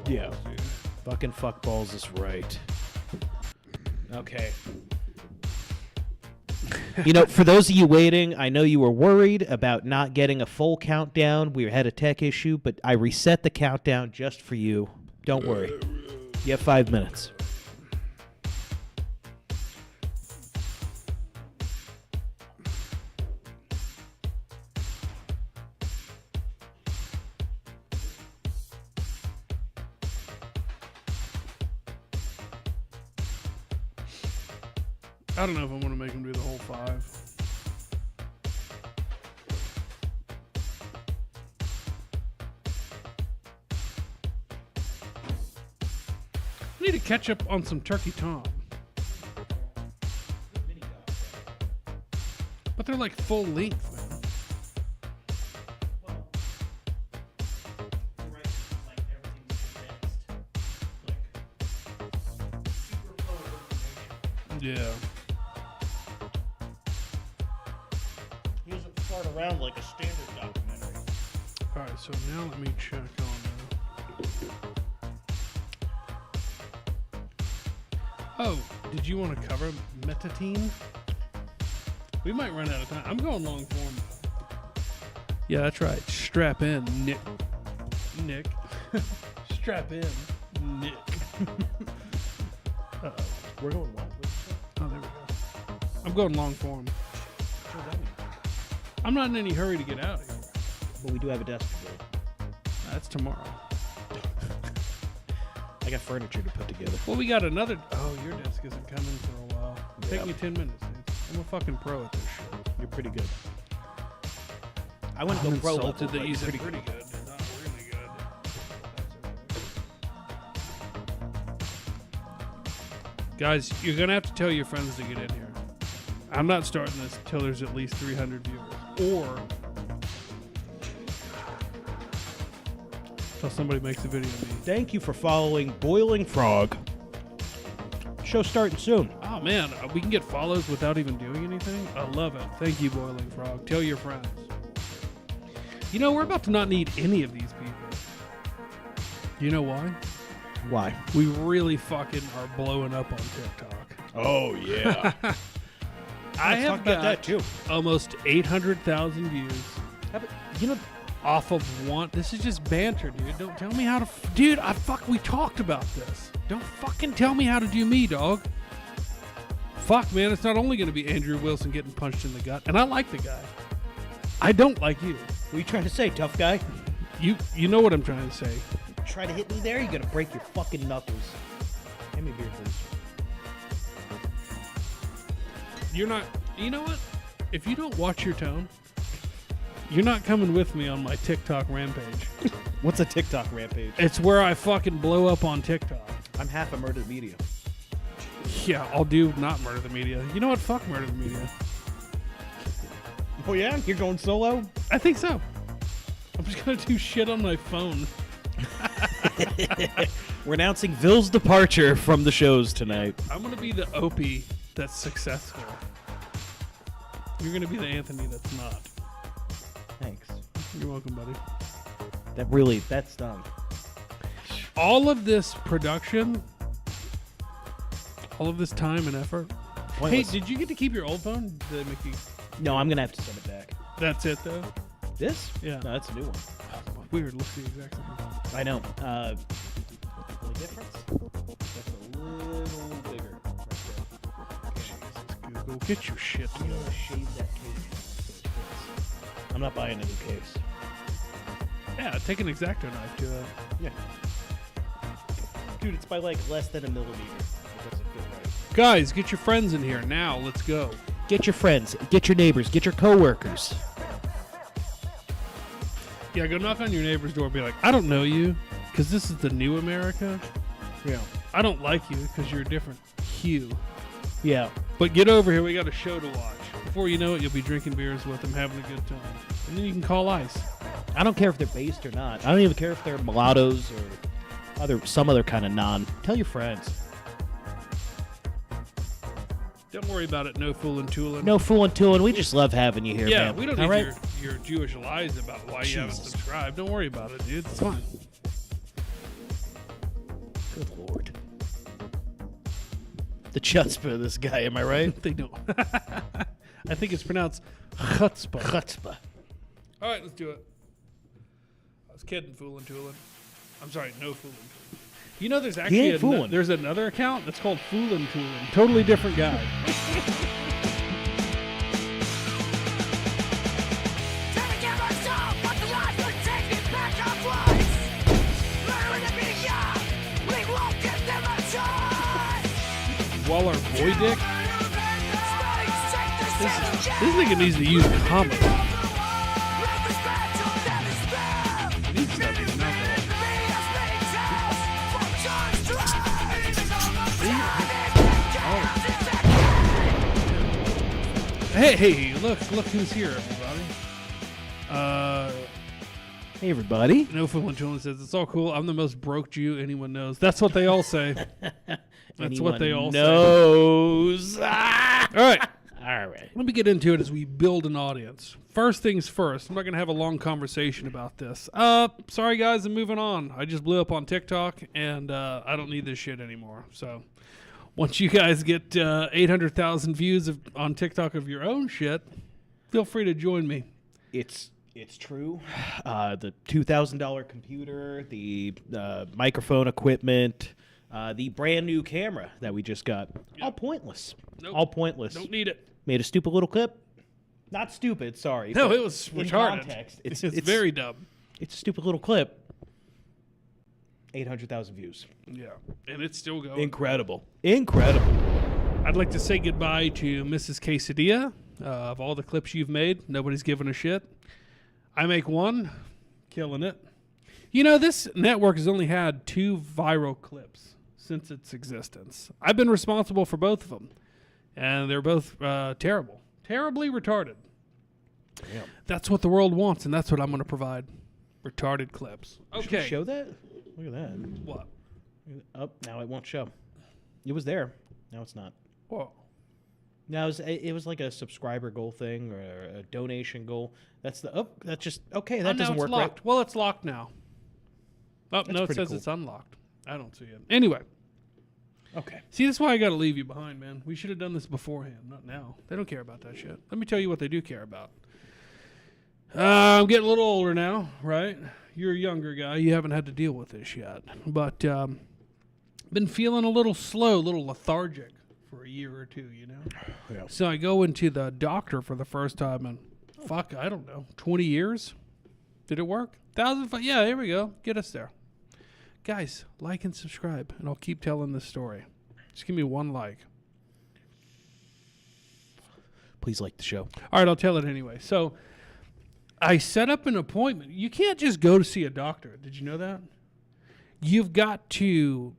Yeah. Fucking fuckballs is right. Okay. You know, for those of you waiting, I know you were worried about not getting a full countdown. We had a tech issue, but I reset the countdown just for you. Don't worry. You have 5 minutes. I don't know if I want to make him do the whole 5. I need to catch up on some Turkey Tom. But they're like full length, man. Yeah. He doesn't fart around like a standard documentary. Alright, so now let me check on Oh, did you want to cover metatine? We might run out of time. I'm going long form. Yeah, that's right. Strap in, Nick. Nick. Strap in, Nick. Uh-oh. We're going long. Oh, there we go. I'm going long form. I'm not in any hurry to get out of here. But we do have a desk to build. That's tomorrow. I got furniture to put together. Well, we got another... Oh, your desk isn't coming for a while. Take Yep. me 10 minutes, dude. I'm a fucking pro at this shit. You're pretty good. I wouldn't I'm go pro insulted level, that but you said pretty pretty good. Not really good. Guys, you're going to have to tell your friends to get in here. I'm not starting this until there's at least 300 viewers. Or until somebody makes a video of me. Thank you for following Boiling Frog. Show starting soon. Oh, man. We can get follows without even doing anything? I love it. Thank you, Boiling Frog. Tell your friends. You know, we're about to not need any of these people. You know why? Why? We really fucking are blowing up on TikTok. Oh, yeah. I have about got that, too. almost 800,000 views You know, off of one. This is just banter, dude. Don't tell me how to... Dude, we talked about this. Don't fucking tell me how to do me, dog. Fuck, man. It's not only going to be Andrew Wilson getting punched in the gut. And I like the guy. I don't like you. what are you trying to say, tough guy? You know what I'm trying to say. Try to hit me there, you're going to break your fucking knuckles. Hand me a beer, please. You're not... You know what? If you don't watch your tone, you're not coming with me on my TikTok rampage. What's a TikTok rampage? It's where I fucking blow up on TikTok. I'm half a MurderTheMedia. Yeah, I'll do not Murder the Media. You know what? Fuck Murder the Media. Oh, yeah? You're going solo? I think so. I'm just going to do shit on my phone. We're announcing Ville's departure from the shows tonight. I'm going to be the Opie that's successful. You're going to be the Anthony that's not. Thanks. You're welcome, buddy. That's dumb. All of this production, all of this time and effort. Pointless. Hey, did you get to keep your old phone? Did they make you... No, I'm going to have to send it back. That's it, though? This? Yeah. No, that's a new one. Weird. Looks the exact same. I know. Only difference? That's a little bigger. Jesus, Google. Get your shit I'm together. going to shave that case so it fits. I'm not buying a new case. Yeah, take an X-Acto knife to it. Yeah. Dude, it's by like less than a millimeter. It doesn't fit right. Guys, get your friends in here now. Let's go. Get your friends, get your neighbors, get your coworkers. Yeah, go knock on your neighbor's door and be like, I don't know you because this is the new America. Yeah. I don't like you because you're a different hue. Yeah. But get over here. We got a show to watch. Before you know it, you'll be drinking beers with them, having a good time. And then you can call ICE. I don't care if they're based or not. I don't even care if they're mulattoes or some other kind of non. Tell your friends. Don't worry about it. No fooling tooling. No fooling tooling. We just love having you here, Yeah, man. we don't All need right? your Jewish lies about why you haven't Jesus. subscribed. Don't worry about it, dude. It's fine. Good Lord. The chutzpah of this guy, am I right? They don't. I think it's pronounced chutzpah. Chutzpah. All right, let's do it. I was kidding, fooling, tooling. I'm sorry, no fooling, tooling. You know, there's actually there's another account that's called Foolin' Tooling. Totally different guy. Waller Boy Dick. This nigga needs to use comedy. Hey, look who's here, everybody. Hey, everybody. No Fool Tooling says, it's all cool. I'm the most broke Jew anyone knows. That's what they all say. That's what they all knows. say. All right. All right. Let me get into it as we build an audience. First things first, I'm not going to have a long conversation about this. Sorry, guys, I'm moving on. I just blew up on TikTok, and I don't need this shit anymore. So once you guys get 800,000 views on TikTok of your own shit, feel free to join me. It's true. The $2,000 computer, the microphone equipment, the brand new camera that we just got, all pointless. Nope. All pointless. Don't need it. Made a stupid little clip. Not stupid, sorry. No, it was in retarded. Context, it's very dumb. It's a stupid little clip. 800,000 views. Yeah, and it's still going. Incredible. I'd like to say goodbye to Mrs. Quesadilla. Of all the clips you've made, nobody's giving a shit. I make one, killing it. You know, this network has only had 2 viral clips since its existence. I've been responsible for both of them, and they're both terrible. Terribly retarded. Damn. That's what the world wants, and that's what I'm going to provide. Retarded clips. Should Okay. we show that? Look at that. What? Oh, now it won't show. It was there. Now it's not. Whoa. Now it was like a subscriber goal thing or a donation goal. That's just okay. That doesn't work locked. right. Well, it's locked now. Oh, no, it says cool. it's unlocked. I don't see it. Anyway. Okay. See, that's why I got to leave you behind, man. We should have done this beforehand, not now. They don't care about that shit. Let me tell you what they do care about. I'm getting a little older now, right? You're a younger guy. You haven't had to deal with this yet. But been feeling a little slow, a little lethargic for a year or two, you know? Yeah. So I go into the doctor for the first time in, I don't know, 20 years? Did it work? 1,005? Yeah, here we go. Get us there. Guys, like and subscribe, and I'll keep telling this story. Just give me one like. Please like the show. All right, I'll tell it anyway. So I set up an appointment. You can't just go to see a doctor. Did you know that? You've got to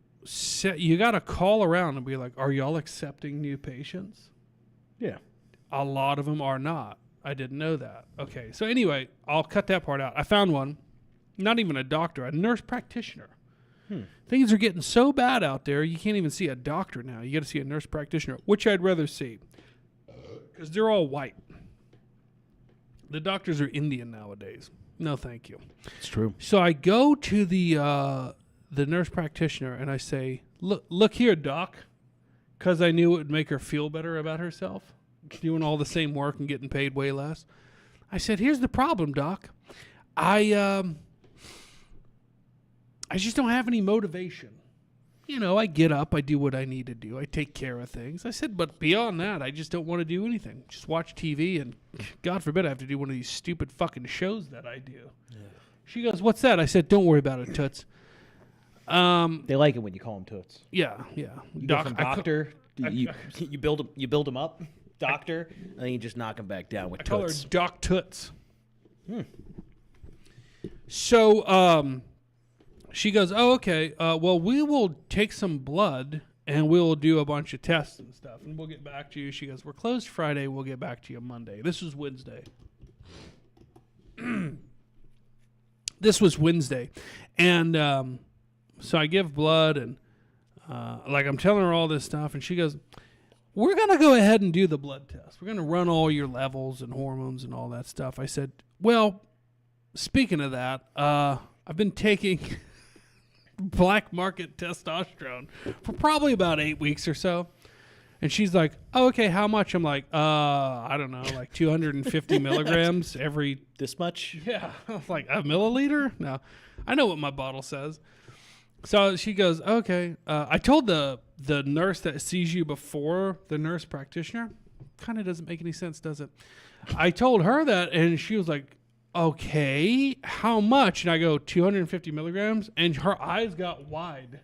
call around and be like, are y'all accepting new patients? Yeah. A lot of them are not. I didn't know that. Okay, so anyway, I'll cut that part out. I found one, not even a doctor, a nurse practitioner. Things are getting so bad out there, you can't even see a doctor now. You got to see a nurse practitioner, which I'd rather see, because they're all white. The doctors are Indian nowadays. No, thank you. It's true. So I go to the nurse practitioner and I say, look here, doc, because I knew it would make her feel better about herself, doing all the same work and getting paid way less. I said, here's the problem, doc. I just don't have any motivation. You know, I get up, I do what I need to do, I take care of things. I said, but beyond that, I just don't want to do anything. Just watch TV, and God forbid I have to do one of these stupid fucking shows that I do. Yeah. She goes, what's that? I said, don't worry about it, Toots. They like it when you call them Toots. Yeah. You go from doctor, you build them up, doctor, and then you just knock them back down with I call Toots. her Doc Toots. So, she goes, oh, okay, well, we will take some blood and we'll do a bunch of tests and stuff, and we'll get back to you. She goes, we're closed Friday. We'll get back to you Monday. This was Wednesday. And so I give blood, and I'm telling her all this stuff, and she goes, we're going to go ahead and do the blood test. We're going to run all your levels and hormones and all that stuff. I said, well, speaking of that, I've been taking black market testosterone for probably about 8 weeks or so. And she's like, oh, okay, how much? I'm like, I don't know, like 250 milligrams every. This much? Yeah. I was like, a milliliter? No. I know what my bottle says. So she goes, okay. I told the nurse that sees you before the nurse practitioner. Kind of doesn't make any sense, does it? I told her that, and she was like, okay, how much? And I go, 250 milligrams. And her eyes got wide.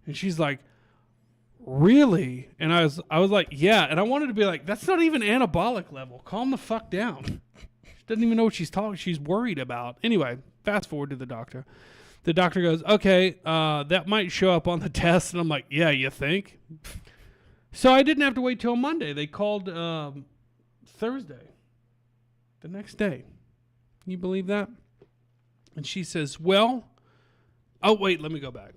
And she's like, really? And I was like, yeah. And I wanted to be like, that's not even anabolic level. Calm the fuck down. She doesn't even know what she's worried about. Anyway, fast forward to the doctor. The doctor goes, okay, that might show up on the test. And I'm like, yeah, you think? So I didn't have to wait till Monday. They called Thursday, the next day. Can you believe that? And she says, well, oh, wait, let me go back.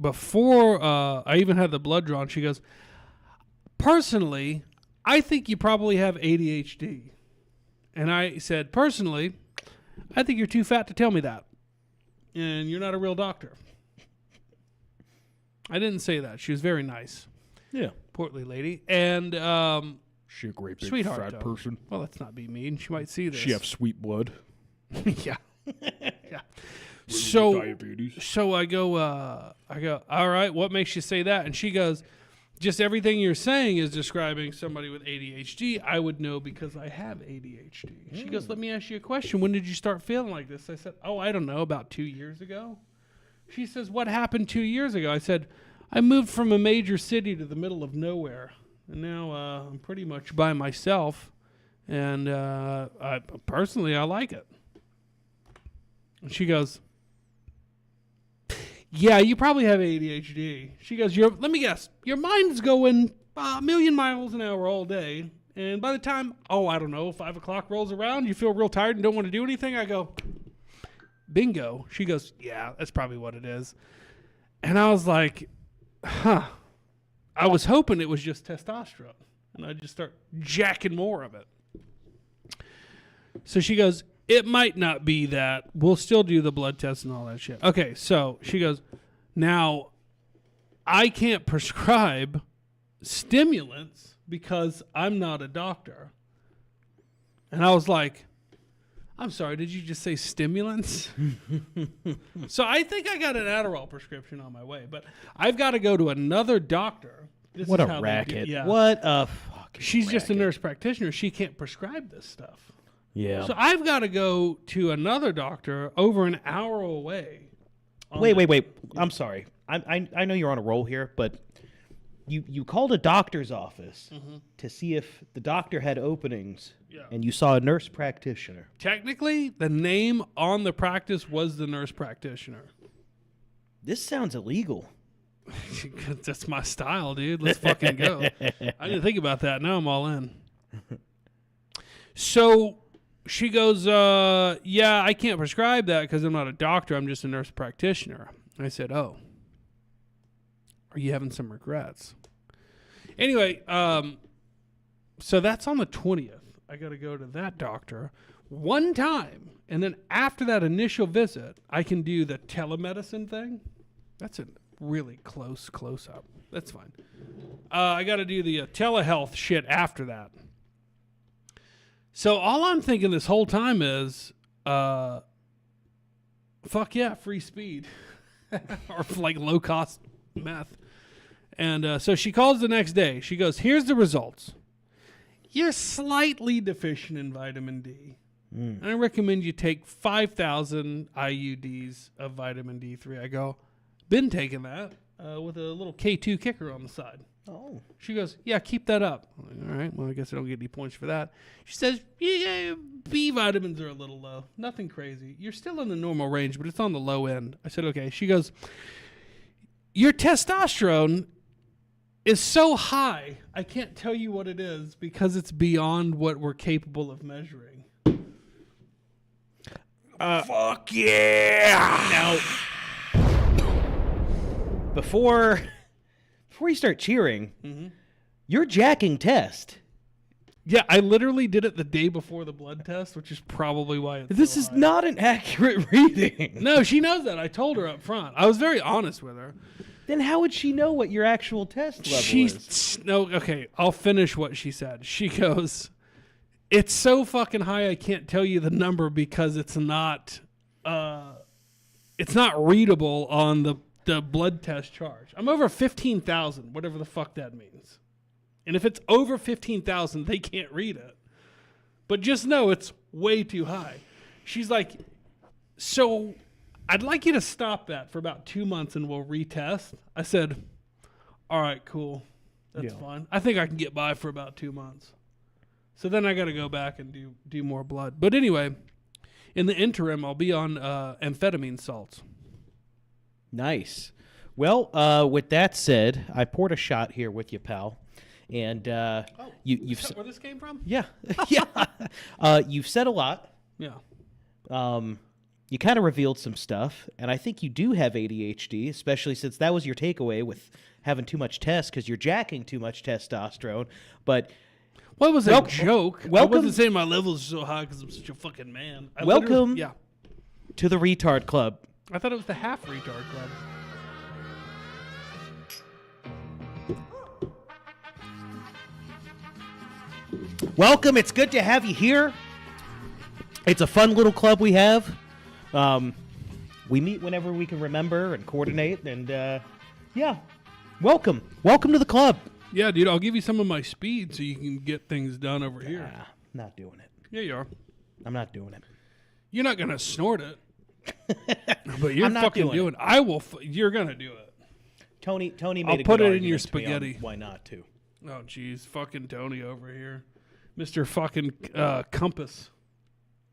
Before I even had the blood drawn, she goes, personally, I think you probably have ADHD. And I said, personally, I think you're too fat to tell me that. And you're not a real doctor. I didn't say that. She was very nice. Yeah. Portly lady. And She a great big sweetheart, fat though. person. Well, let's not be mean. She might see this. She have sweet blood. Yeah. Yeah. So Diabetes. So I go, all right, what makes you say that? And she goes, just everything you're saying is describing somebody with ADHD. I would know because I have ADHD. She goes, let me ask you a question. When did you start feeling like this? I said, oh, I don't know, about 2 years ago. She says, what happened 2 years ago? I said, I moved from a major city to the middle of nowhere. And now I'm pretty much by myself. And I like it. And she goes, yeah, you probably have ADHD. She goes, let me guess, your mind's going a million miles an hour all day. And by the time, I don't know, 5 o'clock rolls around, you feel real tired and don't want to do anything. I go, bingo. She goes, yeah, that's probably what it is. And I was like, huh. I was hoping it was just testosterone. And I'd just start jacking more of it. So she goes, it might not be that. We'll still do the blood test and all that shit. Okay, so she goes, now, I can't prescribe stimulants because I'm not a doctor. And I was like, I'm sorry, did you just say stimulants? So I think I got an Adderall prescription on my way, but I've got to go to another doctor. What a racket. Yeah. What a fucking She's racket. just a nurse practitioner. She can't prescribe this stuff. Yeah. So I've got to go to another doctor over an hour away. Wait. I'm sorry. I know you're on a roll here, but you called a doctor's office to see if the doctor had openings, and you saw a nurse practitioner. Technically, the name on the practice was the nurse practitioner. This sounds illegal. That's my style, dude. Let's fucking go. I didn't think about that. Now I'm all in. So she goes, yeah, I can't prescribe that because I'm not a doctor. I'm just a nurse practitioner. I said, oh, are you having some regrets? Anyway, so that's on the 20th. I got to go to that doctor one time. And then after that initial visit, I can do the telemedicine thing. That's a really close up. That's fine. I got to do the telehealth shit after that. So all I'm thinking this whole time is, fuck yeah, free speed. Or like low cost meth. And so she calls the next day. She goes, here's the results. You're slightly deficient in vitamin D. And I recommend you take 5,000 IUDs of vitamin D3. I go, been taking that with a little K2 kicker on the side. Oh. She goes, yeah, keep that up. I'm like, all right, well, I guess I don't get any points for that. She says, yeah, B vitamins are a little low. Nothing crazy. You're still in the normal range, but it's on the low end. I said, okay. She goes, your testosterone is so high, I can't tell you what it is because it's beyond what we're capable of measuring. Fuck yeah! Now, before you start cheering, you're jacking test. Yeah, I literally did it the day before the blood test, which is probably why it's This so is high. not an accurate reading. No, she knows that. I told her up front. I was very honest with her. Then how would she know what your actual test level is? She's no, okay, I'll finish what she said. She goes, "It's so fucking high I can't tell you the number because it's not readable on the blood test charge. I'm over 15,000, whatever the fuck that means. And if it's over 15,000, they can't read it. But just know it's way too high." She's like, "So I'd like you to stop that for about 2 months and we'll retest." I said, "All right, cool. That's fine. I think I can get by for about 2 months." So then I got to go back and do more blood. But anyway, in the interim, I'll be on amphetamine salts. Nice. Well, with that said, I poured a shot here with you, pal. And you've Is that where this came from? yeah. You've said a lot. Yeah. You kind of revealed some stuff, and I think you do have ADHD, especially since that was your takeaway with having too much test because you're jacking too much testosterone. But Well, it was a joke. I welcome- wasn't saying my levels are so high because I'm such a fucking man. Welcome Yeah. to the Retard Club. I thought it was the half retard club. Welcome. It's good to have you here. It's a fun little club we have. We meet whenever we can remember and coordinate. And, yeah, welcome. Welcome to the club. Yeah, dude, I'll give you some of my speed so you can get things done over here. Not doing it. Yeah, you are. I'm not doing it. You're not going to snort it. But you're I'm not fucking doing doing it. I will. You're going to do it. Tony made I'll a put good it in your argument to me on spaghetti. why not to? Oh, jeez. Fucking Tony over here. Mr. fucking Compass.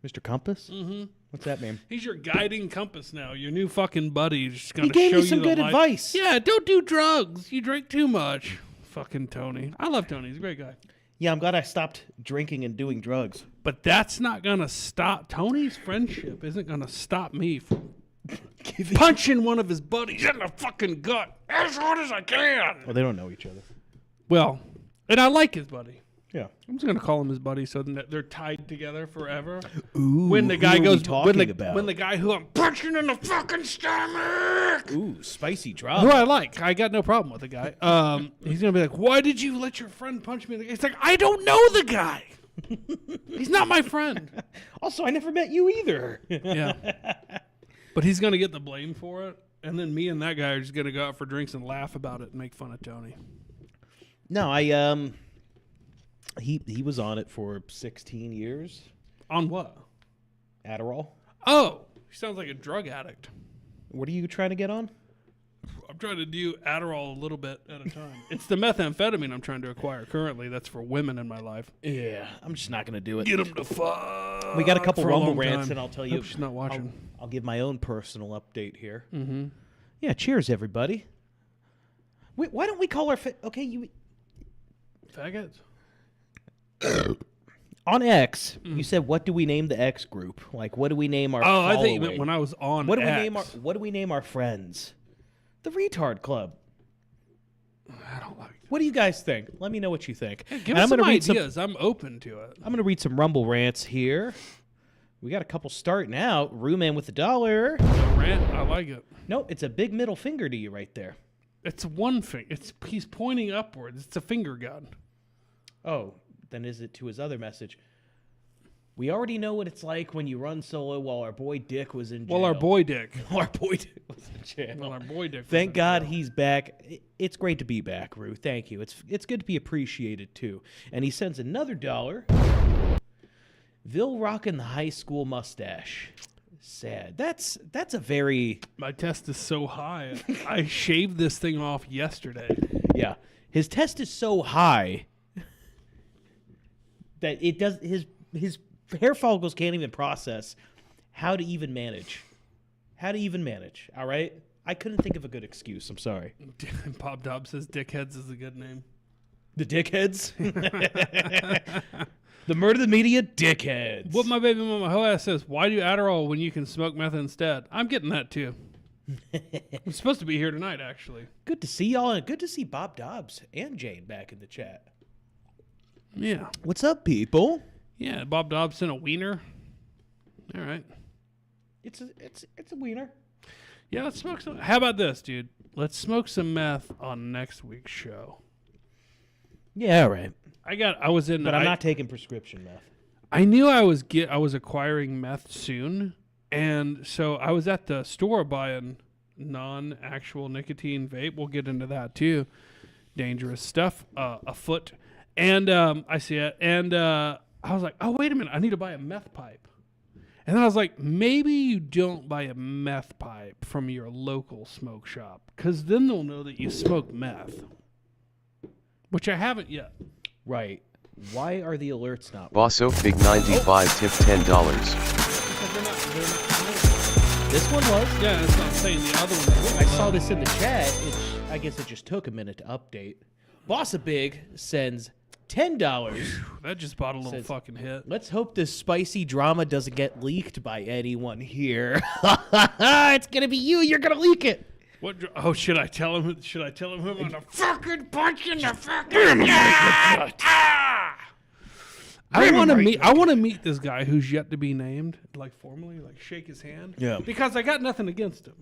Mr. Compass? Mm-hmm. What's that mean? He's your guiding compass now. Your new fucking buddy. Just gonna He gave show me some you the good light. advice. Yeah, don't do drugs. You drink too much. Fucking Tony. I love Tony. He's a great guy. Yeah, I'm glad I stopped drinking and doing drugs. But that's not going to stop. Tony's friendship isn't going to stop me from punching one of his buddies in the fucking gut as hard as I can. Well, they don't know each other. Well, and I like his buddy. Yeah. I'm just going to call him his buddy so that they're tied together forever. Ooh, When the guy goes, talking about? when the guy who I'm punching in the fucking stomach. Ooh, spicy Who drama. I like. I got no problem with the guy. He's going to be like, "Why did you let your friend punch me?" It's like, I don't know the guy. He's not my friend. Also, I never met you either. Yeah. But he's going to get the blame for it. And then me and that guy are just going to go out for drinks and laugh about it and make fun of Tony. No, he was on it for 16 years. On what? Adderall. Oh, he sounds like a drug addict. What are you trying to get on? I'm trying to do Adderall a little bit at a time. It's the methamphetamine I'm trying to acquire currently. That's for women in my life. Yeah, I'm just not going to do it. Get them to fuck. We got a couple for a Rumble long rants, time. and I'll tell you. Hope she's not watching. I'll give my own personal update here. Mm-hmm. Yeah, cheers, everybody. Wait, why don't we call our... okay, you... Faggots? On X, you said, what do we name the X group? Like, what do we name our Oh, I think you meant following? when I was on What do we X. name our What do we name our friends? The Retard Club. I don't like it. What do you guys think? Let me know what you think. Give And us some gonna read ideas. I'm open to it. I'm going to read some Rumble rants here. We got a couple starting out. Rue-Man with $1. Rant, I like it. No, it's a big middle finger to you right there. It's one finger. He's pointing upwards. It's a finger gun. Oh, then is it to his other message? We already know what it's like when you run solo while our boy Dick was in jail. Well, our boy Dick. Our boy Dick was in jail. Well, our boy Dick. Thank God he's back. It's great to be back, Rue. Thank you. It's good to be appreciated, too. And he sends another $1. Vil rocking the high school mustache. Sad. That's a very... My test is so high. I shaved this thing off yesterday. Yeah. His test is so high that it does... His hair follicles can't even process how to even manage. All right? I couldn't think of a good excuse. I'm sorry. Pop Dobb says Dickheads is a good name. The dickheads? The MurderTheMedia dickheads. What my baby mama hoe ass says, why do Adderall when you can smoke meth instead? I'm getting that too. I'm supposed to be here tonight, actually. Good to see y'all, and good to see Bob Dobbs and Jane back in the chat. Yeah. What's up, people? Yeah, Bob Dobson, a wiener. All right. It's a wiener. Yeah, let's smoke some. How about this, dude? Let's smoke some meth on next week's show. Yeah, all right. But I'm not taking prescription meth. I knew I was acquiring meth soon, and so I was at the store buying non-actual nicotine vape. We'll get into that too. Dangerous stuff afoot. And I see it, and I was like, oh, wait a minute, I need to buy a meth pipe. And then I was like, maybe you don't buy a meth pipe from your local smoke shop, because then they'll know that you smoke meth, which I haven't yet. Right. Why are the alerts not? Bosso Big 95 tip $10. Because they're not This one was? yeah, that's not saying the other one. I saw this in the chat. I guess it just took a minute to update. Bossa Big sends $10. That just bought a little Says- fucking hit. Let's hope this spicy drama doesn't get leaked by anyone here. It's gonna be you. You're gonna leak it. What? Oh, should I tell him? Should I tell him I'm gonna fucking punch in the fucking gut? I want to meet. I want to meet this guy who's yet to be named, like formally, like shake his hand. Yeah. Because I got nothing against him.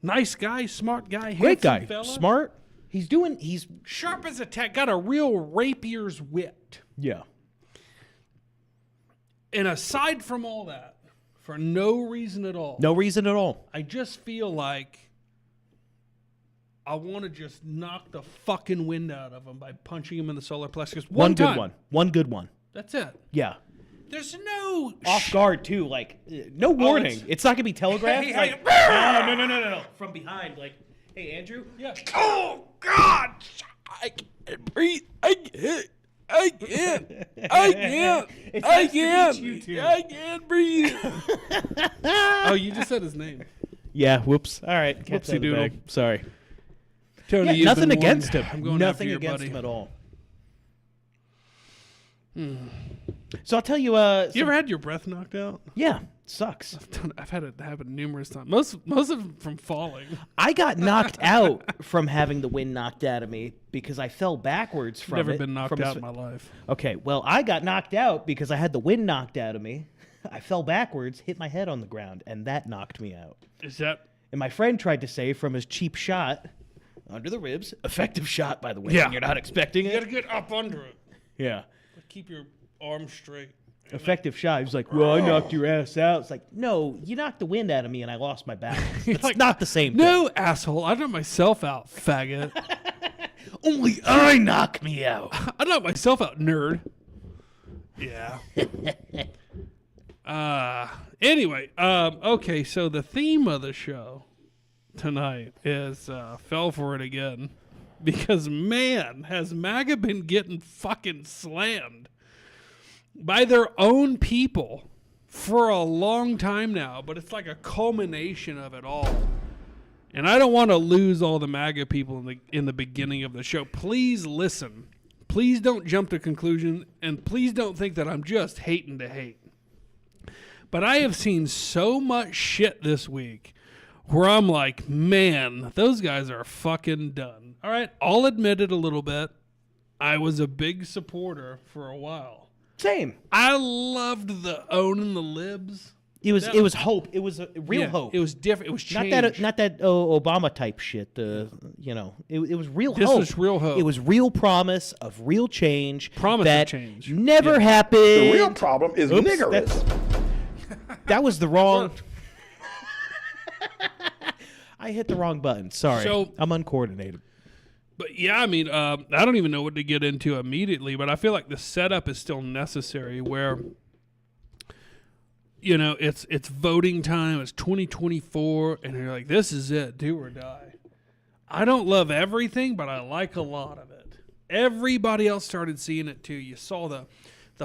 Nice guy, smart guy, Great handsome guy. fella. Smart. He's Sharp as a tack. Got a real rapier's wit. yeah. And aside from all that, for no reason at all, No reason at all. I just feel like I want to just knock the fucking wind out of him by punching him in the solar plexus. One time. good one. One good one. That's it. Yeah. There's no Off guard too. Like no warning. it's- It's not gonna be telegraphed. Hey, like hey, no. From behind. Like, hey Andrew. Yeah. Oh God! I can't breathe. I can't. I can't. I can't. It's I nice to meet can't. you two. I can't breathe. Oh, you just said his name. Yeah. Whoops. All right. Cat's Whoopsie out of the doodle. bag. Sorry. Tony, Yeah, you've nothing been warned. against him. I'm going Nothing after your against buddy. him at all. So I'll tell you. You ever had your breath knocked out? Yeah. Sucks. I've had it happen numerous times. Most of them from falling. I got knocked out from having the wind knocked out of me because I fell backwards from Never it. been knocked from a out s- in my life. Okay, well, I got knocked out because I had the wind knocked out of me. I fell backwards, hit my head on the ground, and that knocked me out. Is that? And my friend tried to save from his cheap shot under the ribs. Effective shot, by the way. Yeah. when you're not expecting You it. gotta get up under it. Yeah. But keep your arms straight. Effective shot. He was like, well, I knocked your ass out. It's like, no, you knocked the wind out of me and I lost my balance. It's like, not the same thing. No, asshole. I knocked myself out, faggot. Only I knock me out. I knocked myself out, nerd. Yeah. Anyway, okay, so the theme of the show tonight is fell for it again. Because, man, has MAGA been getting fucking slammed by their own people for a long time now, but it's like a culmination of it all. And I don't want to lose all the MAGA people in the beginning of the show. Please listen. Please don't jump to conclusion, and please don't think that I'm just hating to hate. But I have seen so much shit this week where I'm like, man, those guys are fucking done. All right, I'll admit it a little bit. I was a big supporter for a while. Same. I loved the owning the libs. It was hope. It was a real Yeah, hope. It was different. It was change. Not that Obama type shit. It was real This hope. was real hope. It was real promise of real change. Promise of that change. never Yeah. happened. The real problem is Oops, niggerish. that was the wrong. I hit the wrong button. Sorry. So- I'm uncoordinated. But yeah, I mean, I don't even know what to get into immediately, but I feel like the setup is still necessary where, you know, it's voting time, it's 2024, and you're like, this is it, do or die. I don't love everything, but I like a lot of it. Everybody else started seeing it too. You saw the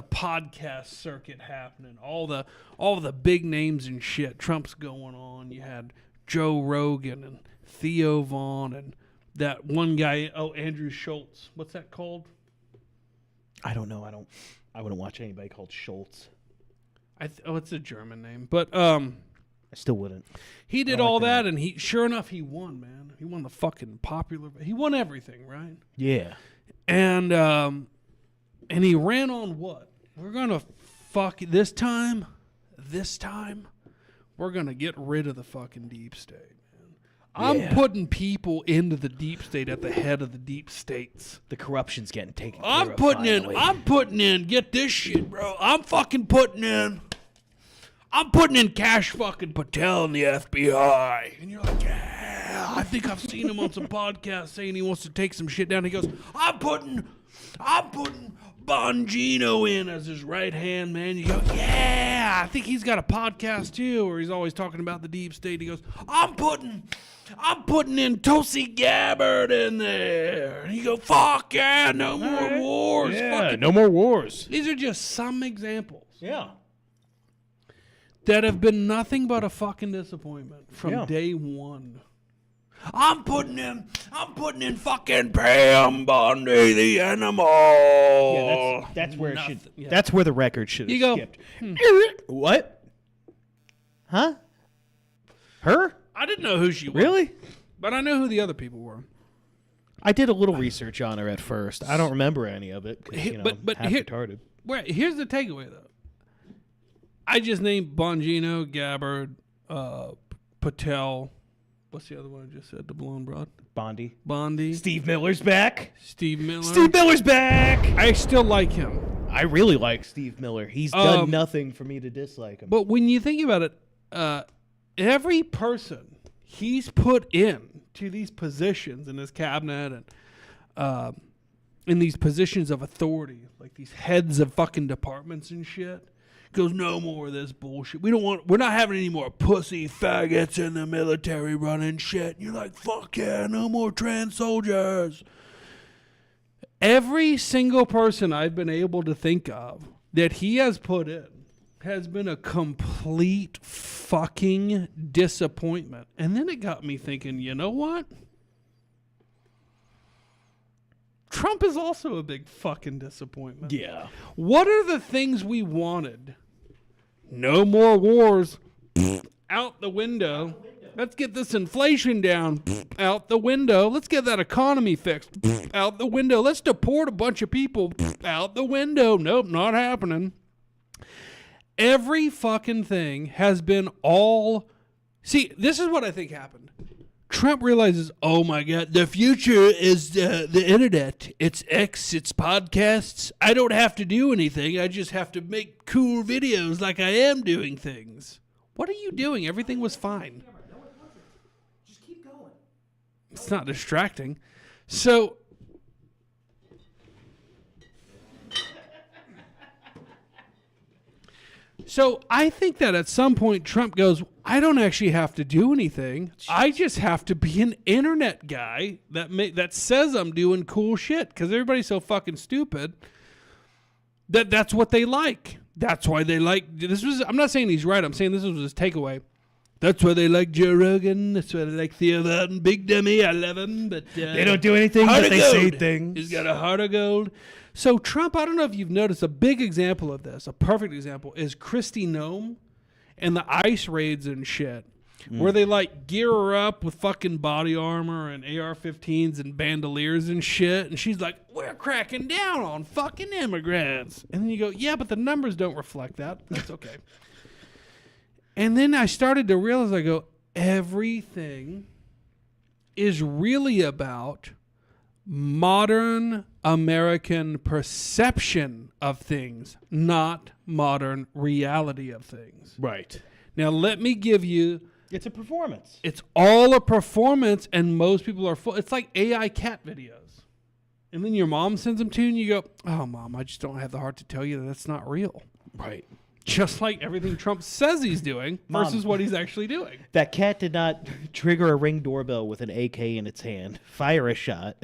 podcast circuit happening, all the big names and shit. Trump's going on. You had Joe Rogan and Theo Vaughn and that one guy, Andrew Schultz. What's that called? I don't know. I wouldn't watch anybody called Schultz. It's a German name, but I still wouldn't. he did I like all the that, and sure enough, he won, man. He won the fucking popular. He won everything, right? Yeah. And And he ran on what? We're going to fuck this time, we're going to get rid of the fucking deep state. I'm putting people into the deep state at the head of the deep states. The corruption's getting taken care I'm of putting in, get this shit, bro. I'm putting in Cash fucking Patel in the FBI. And you're like, yeah, I think I've seen him on some podcast saying he wants to take some shit down. He goes, I'm putting Bongino in as his right hand man. You go, yeah, I think he's got a podcast too, where he's always talking about the deep state. He goes, I'm putting in Tulsi Gabbard in there. And you go, fuck yeah, no more wars. Yeah, no more wars. These are just some examples. Yeah. That have been nothing but a fucking disappointment from day one. I'm putting in fucking Pam Bondi, the animal. Yeah, that's where it should. Yeah. That's where the record should have skipped. What? Huh? Her? I didn't know who she was. Really? But I know who the other people were. I did a little research on her at first. I don't remember any of it. But half retarded. Here's the takeaway, though. I just named Bongino, Gabbard, Patel. What's the other one I just said? The blonde broad? Bondi. Steve Miller's back. Steve Miller's back. I still like him. I really like Steve Miller. He's done nothing for me to dislike him. But when you think about it, every person he's put in to these positions in his cabinet and in these positions of authority, like these heads of fucking departments and shit, goes, no more of this bullshit. We're not having any more pussy faggots in the military running shit. And you're like, fuck yeah, no more trans soldiers. Every single person I've been able to think of that he has put in has been a complete fucking disappointment. And then it got me thinking, you know what? Trump is also a big fucking disappointment. Yeah. What are the things we wanted? No more wars. Out the window. Let's get this inflation down. Out the window. Let's get that economy fixed. Out the window. Let's deport a bunch of people. Out the window. Nope, not happening. Every fucking thing has been all... See, this is what I think happened. Trump realizes, oh my God, the future is the internet. It's X, it's podcasts. I don't have to do anything. I just have to make cool videos like I am doing things. What are you doing? Everything was fine. Just keep going. It's not distracting. So... So I think that at some point Trump goes, I don't actually have to do anything. I just have to be an internet guy that says I'm doing cool shit because everybody's so fucking stupid that's what they like. That's why they like this. I'm not saying he's right. I'm saying this was his takeaway. That's why they like Joe Rogan. That's why they like Theo Vaughn. Big dummy. I love him. But they don't do anything, but they say things. He's got a heart of gold. So Trump, I don't know if you've noticed, a big example of this, a perfect example, is Kristi Noem and the ICE raids and shit, where they like gear her up with fucking body armor and AR-15s and bandoliers and shit, and she's like, we're cracking down on fucking immigrants. And then you go, yeah, but the numbers don't reflect that. That's okay. And then I started to realize, I go, everything is really about modern American perception of things, not modern reality of things. Right. Now, let me give you... It's a performance. It's all a performance, and most people are full. It's like AI cat videos. And then your mom sends them to you, and you go, oh, Mom, I just don't have the heart to tell you that that's not real. Right. Just like everything Trump says he's doing versus what he's actually doing. That cat did not trigger a Ring doorbell with an AK in its hand, fire a shot,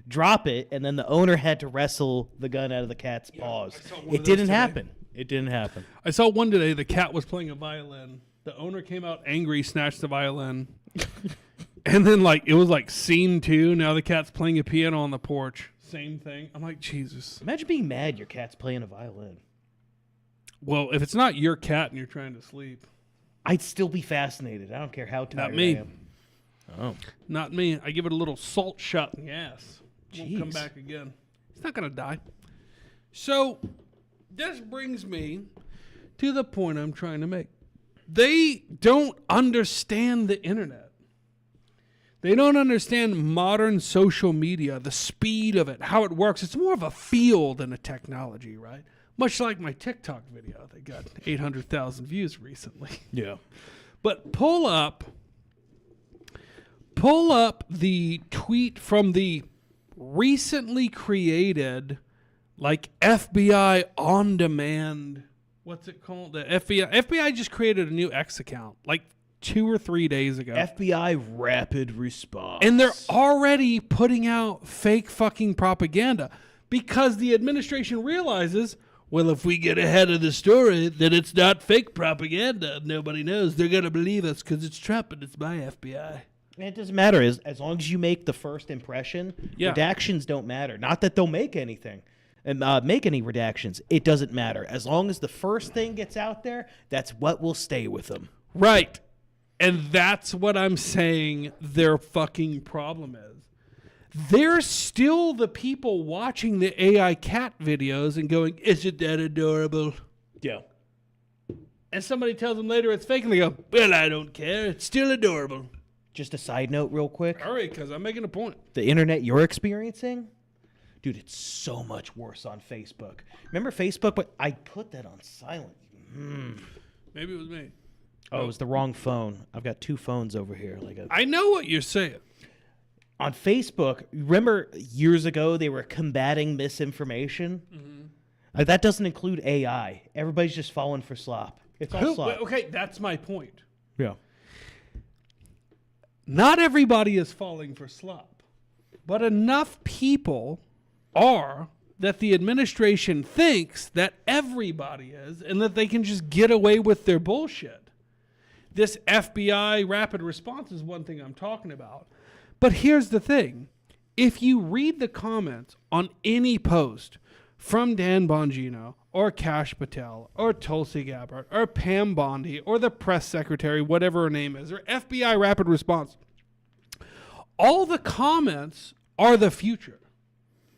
drop it, and then the owner had to wrestle the gun out of the cat's paws. It didn't happen. It didn't happen. I saw one today. The cat was playing a violin. The owner came out angry, snatched the violin. And then it was like scene 2. Now the cat's playing a piano on the porch. Same thing. I'm like, Jesus. Imagine being mad your cat's playing a violin. Well, if it's not your cat and you're trying to sleep. I'd still be fascinated. I don't care how tired Not me. I am. Oh. Not me. I give it a little salt shot in the ass. Won't come back again. It's not going to die. So this brings me to the point I'm trying to make. They don't understand the internet. They don't understand modern social media, the speed of it, how it works. It's more of a feel than a technology, right? Much like my TikTok video that got 800,000 views recently. Yeah. But pull up the tweet from the recently created, like, FBI on demand. What's it called? The FBI just created a new X account, like 2 or 3 days ago. FBI rapid response. And they're already putting out fake fucking propaganda because the administration realizes, well, if we get ahead of the story, then it's not fake propaganda. Nobody knows. They're going to believe us because it's Trump and it's my FBI. And it doesn't matter. As long as you make the first impression, redactions don't matter. Not that they'll make anything and make any redactions. It doesn't matter. As long as the first thing gets out there, that's what will stay with them. Right. And that's what I'm saying their fucking problem is. They're still the people watching the AI cat videos and going, isn't that adorable? Yeah. And somebody tells them later it's fake, and they go, well, I don't care. It's still adorable. Just a side note real quick. All right, because I'm making a point. The internet you're experiencing, dude, it's so much worse on Facebook. Remember Facebook? But I put that on silent. Maybe it was me. Oh, it was the wrong phone. I've got 2 phones over here. I know what you're saying. On Facebook, remember years ago they were combating misinformation? Mm-hmm. That doesn't include AI. Everybody's just falling for slop. It's all slop. Okay, that's my point. Yeah. Not everybody is falling for slop, but enough people are that the administration thinks that everybody is and that they can just get away with their bullshit. This FBI rapid response is one thing I'm talking about. But here's the thing. If you read the comments on any post from Dan Bongino or Kash Patel or Tulsi Gabbard or Pam Bondi or the press secretary, whatever her name is, or FBI rapid response, all the comments are the future.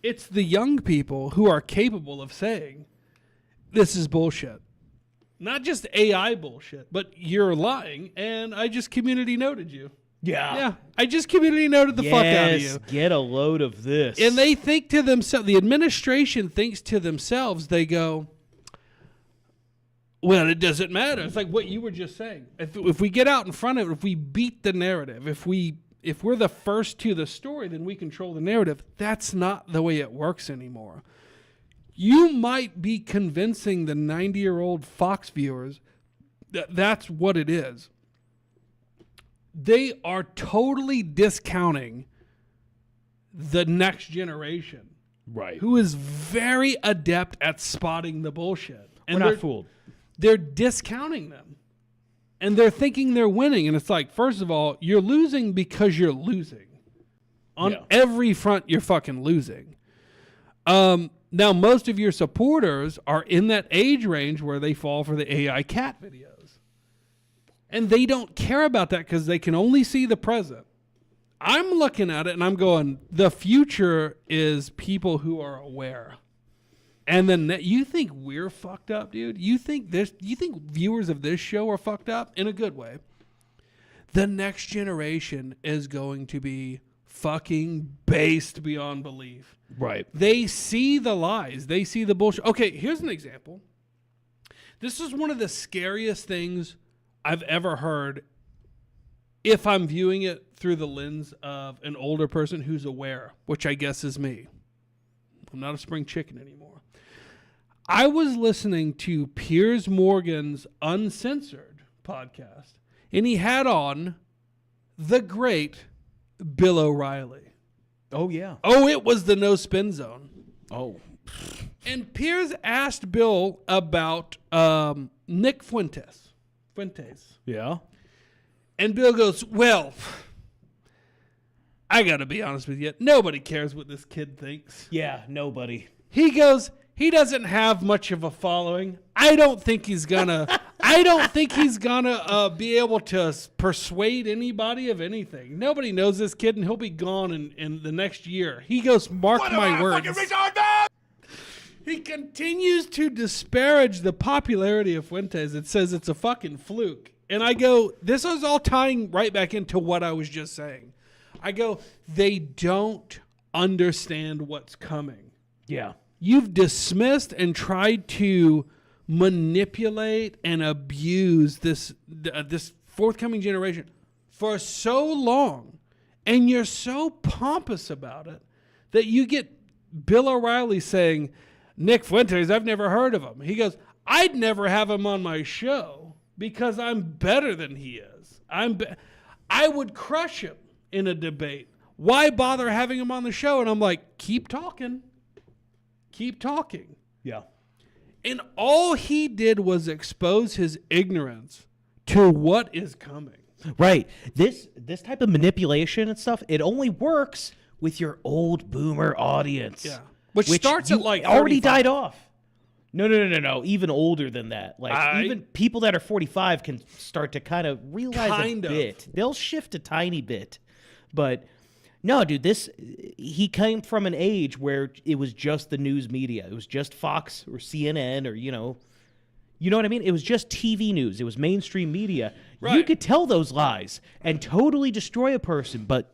It's the young people who are capable of saying, this is bullshit. Not just AI bullshit, but you're lying, and I just community noted you. Yeah. I just community noted the fuck out of you. Get a load of this. And they think to themselves, the administration thinks to themselves, they go, well, it doesn't matter. It's like what you were just saying. If we get out in front of it, if we beat the narrative, if we're the first to the story, then we control the narrative. That's not the way it works anymore. You might be convincing the 90-year-old Fox viewers that that's what it is. They are totally discounting the next generation. Right. Who is very adept at spotting the bullshit. And we're not fooled. They're discounting them. And they're thinking they're winning. And it's like, first of all, you're losing because you're losing. On every front, you're fucking losing. Now, most of your supporters are in that age range where they fall for the AI cat videos. And they don't care about that because they can only see the present. I'm looking at it and I'm going, the future is people who are aware. And then you think we're fucked up, dude? You think viewers of this show are fucked up? In a good way. The next generation is going to be fucking based beyond belief. Right. They see the lies. They see the bullshit. Okay, here's an example. This is one of the scariest things I've ever heard if I'm viewing it through the lens of an older person who's aware, which I guess is me. I'm not a spring chicken anymore. I was listening to Piers Morgan's Uncensored podcast, and he had on the great Bill O'Reilly. Oh, yeah. Oh, it was the no spin zone. Oh. And Piers asked Bill about Nick Fuentes. Yeah. And Bill goes, well, I got to be honest with you. Nobody cares what this kid thinks. Yeah, nobody. He goes, he doesn't have much of a following. I don't think he's gonna be able to persuade anybody of anything. Nobody knows this kid, and he'll be gone in the next year. He goes, mark my words. He continues to disparage the popularity of Fuentes. It says it's a fucking fluke. And I go, this is all tying right back into what I was just saying. I go, they don't understand what's coming. Yeah. You've dismissed and tried to manipulate and abuse this forthcoming generation for so long, and you're so pompous about it that you get Bill O'Reilly saying, Nick Fuentes, I've never heard of him. He goes, I'd never have him on my show because I'm better than he is. I would crush him in a debate. Why bother having him on the show? And I'm like, keep talking. Keep talking. Yeah. And all he did was expose his ignorance to what is coming. Right. This type of manipulation and stuff, it only works with your old boomer audience. Yeah. Which starts at like already 35. died off. No. Even older than that. Like even people that are 45 can start to kind of realize a bit. They'll shift a tiny bit. But no, dude, he came from an age where it was just the news media. It was just Fox or CNN or, you know what I mean? It was just TV news. It was mainstream media. Right. You could tell those lies and totally destroy a person, but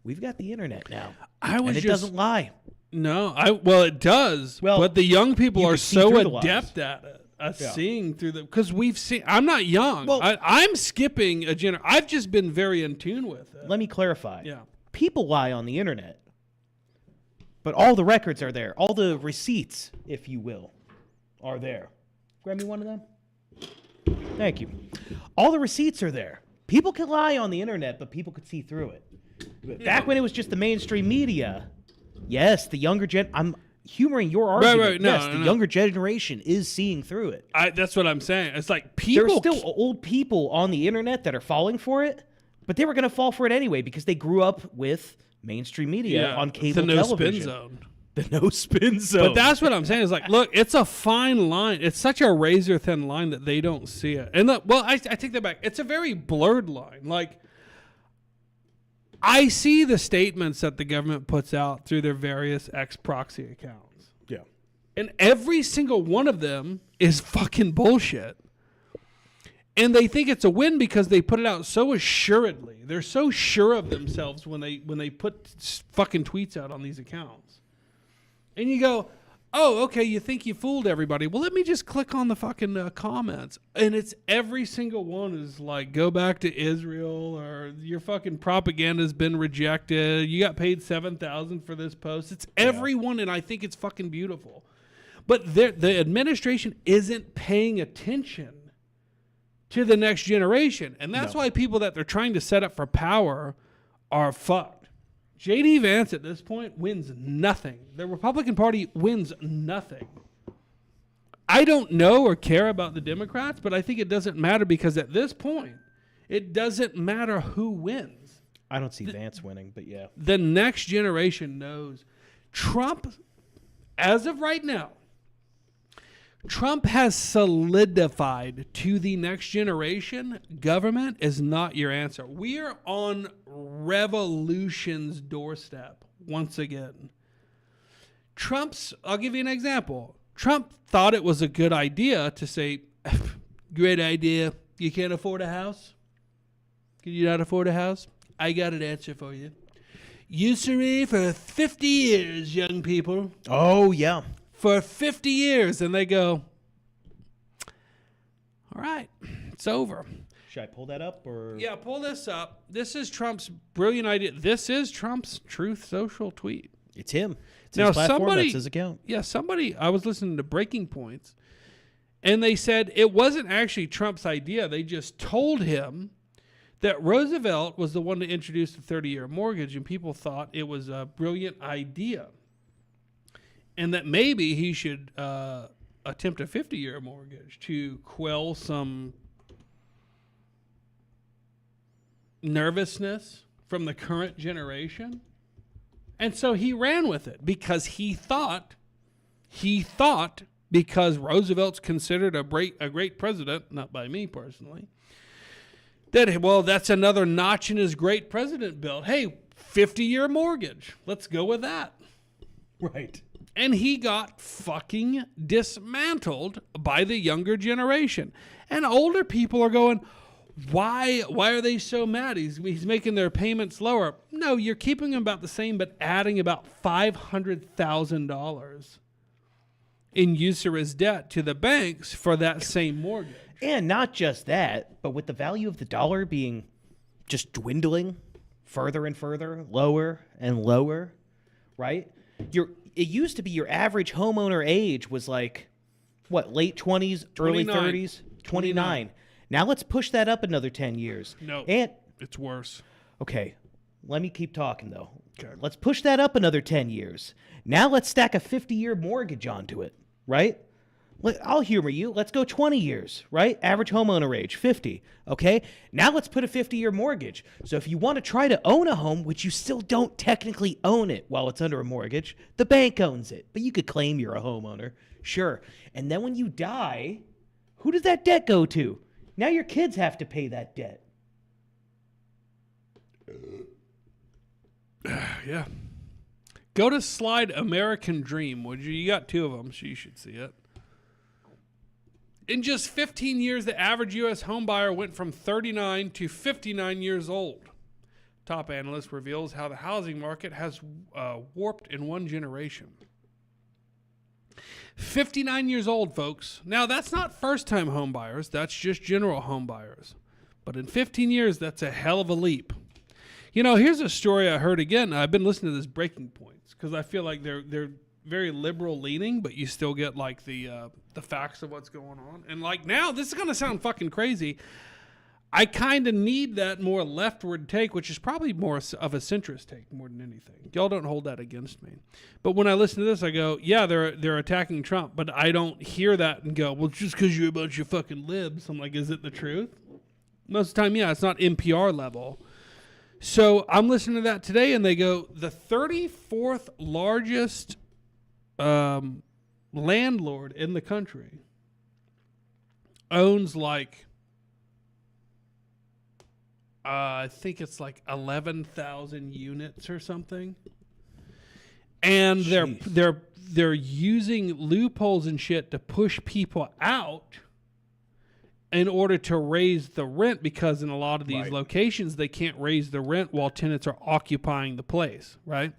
we've got the internet now. And it doesn't lie. No, well, it does. Well, but the young people are so adept at it, seeing through them. Because we've seen, I'm not young. Well, I'm skipping a generation. I've just been very in tune with it. Let me clarify. Yeah. People lie on the internet, but all the records are there. All the receipts, if you will, are there. Grab me one of them. Thank you. All the receipts are there. People can lie on the internet, but people could see through it. Back when it was just the mainstream media, yes, the younger I'm humoring your argument. Right. No, the younger generation is seeing through it. That's what I'm saying. It's like people. There's still old people on the internet that are falling for it, but they were going to fall for it anyway because they grew up with mainstream media on cable television. The no spin zone. The no spin zone. But that's what I'm saying. Is like, look, it's a fine line. It's such a razor thin line that they don't see it. And I take that back. It's a very blurred line. Like, I see the statements that the government puts out through their various ex-proxy accounts. Yeah. And every single one of them is fucking bullshit. And they think it's a win because they put it out so assuredly. They're so sure of themselves when they put fucking tweets out on these accounts. And you go, oh, okay, you think you fooled everybody. Well, let me just click on the fucking comments. And it's every single one is like, go back to Israel, or your fucking propaganda's been rejected. You got paid $7,000 for this post. It's every one, and I think it's fucking beautiful. But the administration isn't paying attention to the next generation. And that's why people that they're trying to set up for power are fucked. J.D. Vance at this point wins nothing. The Republican Party wins nothing. I don't know or care about the Democrats, but I think it doesn't matter because at this point, it doesn't matter who wins. I don't see Vance winning, but yeah. The next generation knows. Trump, as of right now, Trump has solidified to the next generation, government is not your answer. We are on revolution's doorstep once again. I'll give you an example. Trump thought it was a good idea to say, great idea, you can't afford a house? Can you not afford a house? I got an answer for you. Usury for 50 years, young people. Oh, yeah. For 50 years, and they go, all right, it's over. Should I pull that up? Or yeah, pull this up. This is Trump's brilliant idea. This is Trump's Truth Social tweet. It's him. It's now, his platform, that's his account. Yeah, I was listening to Breaking Points, and they said it wasn't actually Trump's idea. They just told him that Roosevelt was the one to introduce the 30-year mortgage, and people thought it was a brilliant idea. And that maybe he should attempt a 50-year mortgage to quell some nervousness from the current generation. And so he ran with it because he thought because Roosevelt's considered a great president, not by me personally, that, well, that's another notch in his great president belt. Hey, 50-year mortgage. Let's go with that. Right. And he got fucking dismantled by the younger generation. And older people are going, why are they so mad? He's making their payments lower. No, you're keeping them about the same, but adding about $500,000 in usurious debt to the banks for that same mortgage. And not just that, but with the value of the dollar being just dwindling further and further, lower and lower, right? It used to be your average homeowner age was like, what, late 20s, early 30s? 29. Now let's push that up another 10 years. No, and it's worse. Okay, let me keep talking, though. Okay. Let's push that up another 10 years. Now let's stack a 50-year mortgage onto it, right? I'll humor you. Let's go 20 years, right? Average homeowner age, 50, okay? Now let's put a 50-year mortgage. So if you want to try to own a home, which you still don't technically own it while it's under a mortgage, the bank owns it. But you could claim you're a homeowner, sure. And then when you die, who does that debt go to? Now your kids have to pay that debt. Yeah. Go to Slide American Dream, would you? You got 2 of them, so you should see it. In just 15 years, the average U.S. homebuyer went from 39 to 59 years old. Top analyst reveals how the housing market has warped in one generation. 59 years old, folks. Now, that's not first-time homebuyers. That's just general homebuyers. But in 15 years, that's a hell of a leap. You know, here's a story I heard again. I've been listening to this Breaking Points because I feel like they're very liberal leaning, but you still get like the facts of what's going on. And like now, this is going to sound fucking crazy. I kind of need that more leftward take, which is probably more of a centrist take more than anything. Y'all don't hold that against me. But when I listen to this, I go, yeah, they're attacking Trump, but I don't hear that and go, well, just because you're a bunch of fucking libs. I'm like, is it the truth? Most of the time, yeah, it's not NPR level. So I'm listening to that today, and they go, the 34th largest landlord in the country owns like I think it's like 11,000 units or something, and they're using loopholes and shit to push people out in order to raise the rent, because in a lot of these locations they can't raise the rent while tenants are occupying the place, right?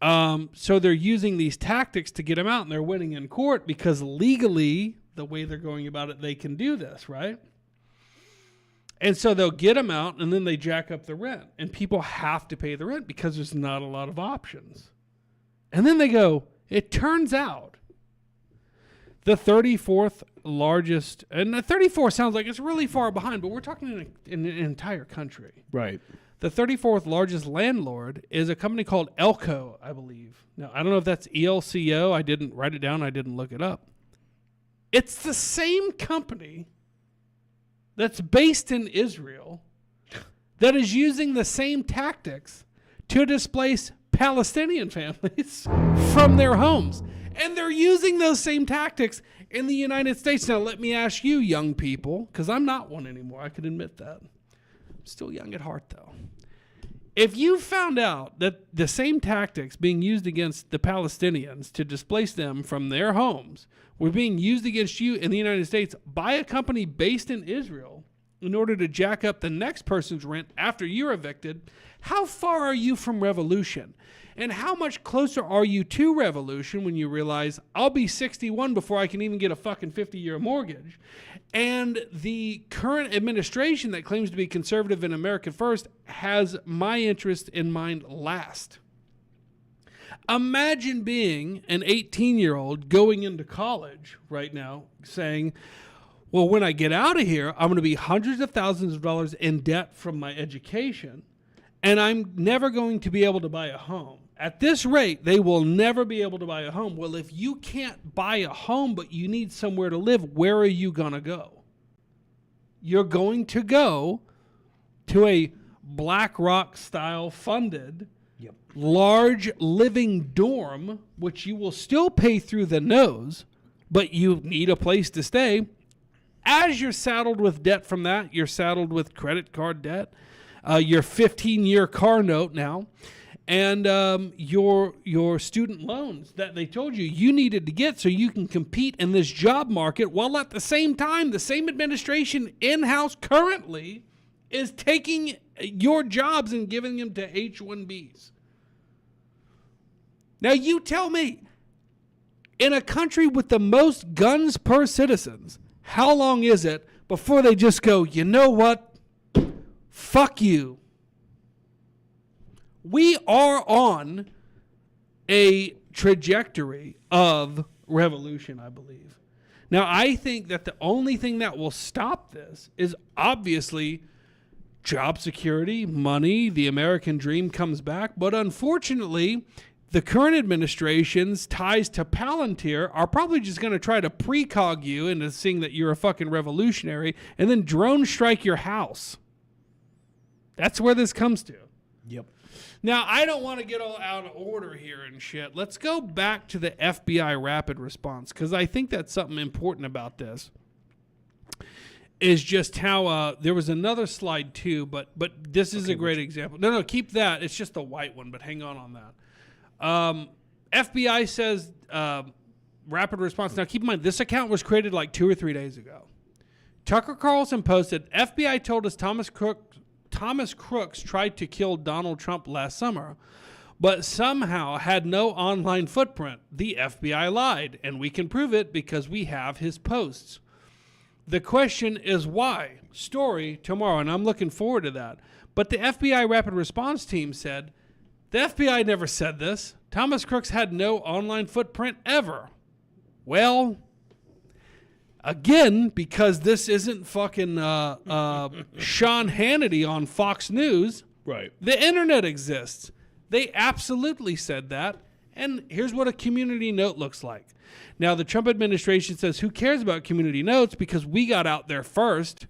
So they're using these tactics to get them out, and they're winning in court because legally, the way they're going about it, they can do this, right? And so they'll get them out, and then they jack up the rent, and people have to pay the rent because there's not a lot of options. And then they go, it turns out the 34th largest, and the 34 sounds like it's really far behind, but we're talking in an entire country. Right. The 34th largest landlord is a company called Elko, I believe. Now, I don't know if that's ELCO. I didn't write it down. I didn't look it up. It's the same company that's based in Israel that is using the same tactics to displace Palestinian families from their homes. And they're using those same tactics in the United States. Now, let me ask you, young people, because I'm not one anymore. I can admit that. I'm still young at heart, though. If you found out that the same tactics being used against the Palestinians to displace them from their homes were being used against you in the United States by a company based in Israel in order to jack up the next person's rent after you're evicted, how far are you from revolution? And how much closer are you to revolution when you realize I'll be 61 before I can even get a fucking 50-year mortgage? And the current administration that claims to be conservative and America first has my interest in mind last. Imagine being an 18-year-old going into college right now saying, well, when I get out of here, I'm going to be hundreds of thousands of dollars in debt from my education, and I'm never going to be able to buy a home. At this rate, they will never be able to buy a home. Well, if you can't buy a home, but you need somewhere to live, where are you going to go? You're going to go to a BlackRock-style funded, large living dorm, which you will still pay through the nose, but you need a place to stay. As you're saddled with debt from that, you're saddled with credit card debt, your 15-year car note now, and your student loans that they told you needed to get so you can compete in this job market, while at the same time, the same administration in-house currently is taking your jobs and giving them to H-1Bs. Now you tell me, in a country with the most guns per citizens, how long is it before they just go, you know what? Fuck you. We are on a trajectory of revolution, I believe. Now, I think that the only thing that will stop this is obviously job security, money, the American dream comes back. But unfortunately, the current administration's ties to Palantir are probably just going to try to precog you into seeing that you're a fucking revolutionary and then drone strike your house. That's where this comes to. Yep. Now, I don't want to get all out of order here and shit. Let's go back to the FBI rapid response, because I think that's something important about this. Is just how there was another slide too, but this is a great example. No, keep that. It's just the white one, but hang on that. FBI says rapid response. Now, keep in mind, this account was created like 2 or 3 days ago. Tucker Carlson posted, FBI told us Thomas Crooks tried to kill Donald Trump last summer, but somehow had no online footprint. The FBI lied, and we can prove it because we have his posts. The question is why? Story tomorrow, and I'm looking forward to that. But the FBI rapid response team said, the FBI never said this. Thomas Crooks had no online footprint ever. Well, again, because this isn't fucking Sean Hannity on Fox News. Right. The internet exists. They absolutely said that. And here's what a community note looks like. Now, the Trump administration says, who cares about community notes, because we got out there first,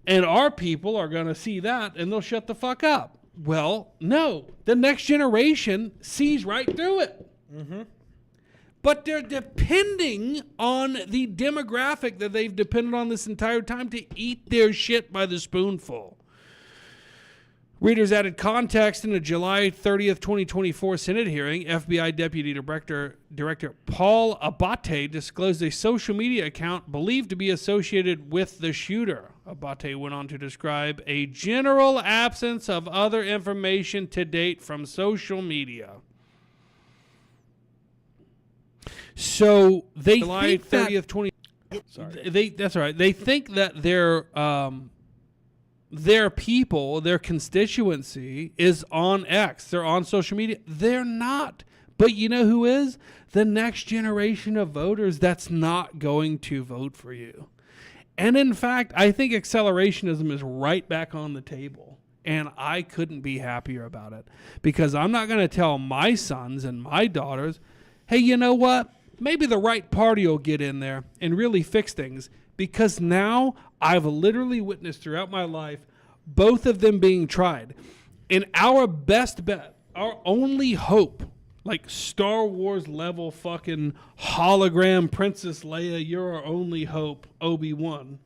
and our people are going to see that, and they'll shut the fuck up. Well, no. The next generation sees right through it. Mm-hmm. But they're depending on the demographic that they've depended on this entire time to eat their shit by the spoonful. Readers added context in a July 30th, 2024 Senate hearing. FBI Deputy Director Paul Abate disclosed a social media account believed to be associated with the shooter. Abate went on to describe a general absence of other information to date from social media. So they July think 30th, 20. Sorry. That's all right. They think that their people, their constituency is on X. They're on social media. They're not. But you know who is? The next generation of voters that's not going to vote for you. And in fact, I think accelerationism is right back on the table. And I couldn't be happier about it. Because I'm not going to tell my sons and my daughters, hey, you know what? Maybe the right party will get in there and really fix things. Because now I've literally witnessed throughout my life both of them being tried. And our best bet, our only hope, like Star Wars level fucking hologram Princess Leia, you're our only hope, Obi-Wan,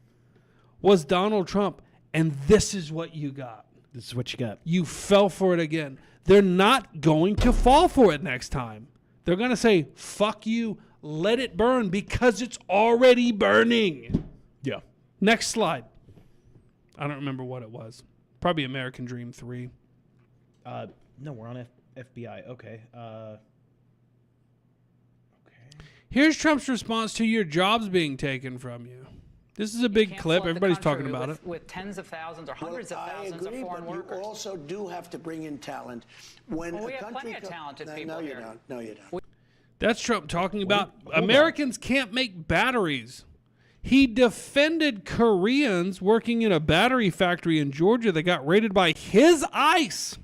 was Donald Trump. And this is what you got. This is what you got. You fell for it again. They're not going to fall for it next time. They're going to say, fuck you, let it burn, because it's already burning. Yeah. Next slide. I don't remember what it was. Probably American Dream 3. No, we're on FBI. Okay. Okay. Here's Trump's response to your jobs being taken from you. This is a big clip. Everybody's talking about it. With tens of thousands or hundreds of thousands of foreign workers. You also do have to bring in talent. When we have plenty of talented people here. No, you don't. That's Trump talking about Americans can't make batteries. He defended Koreans working in a battery factory in Georgia that got raided by his ICE,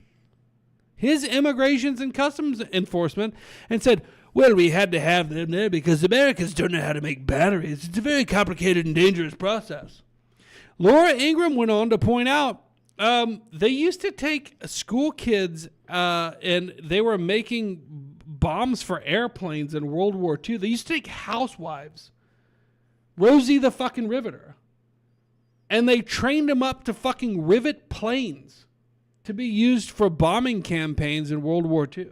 his Immigrations and Customs Enforcement, and said, well, we had to have them there because Americans don't know how to make batteries. It's a very complicated and dangerous process. Laura Ingraham went on to point out they used to take school kids and they were making bombs for airplanes in World War II. They used to take housewives, Rosie the fucking Riveter, and they trained them up to fucking rivet planes. to be used for bombing campaigns in World War II.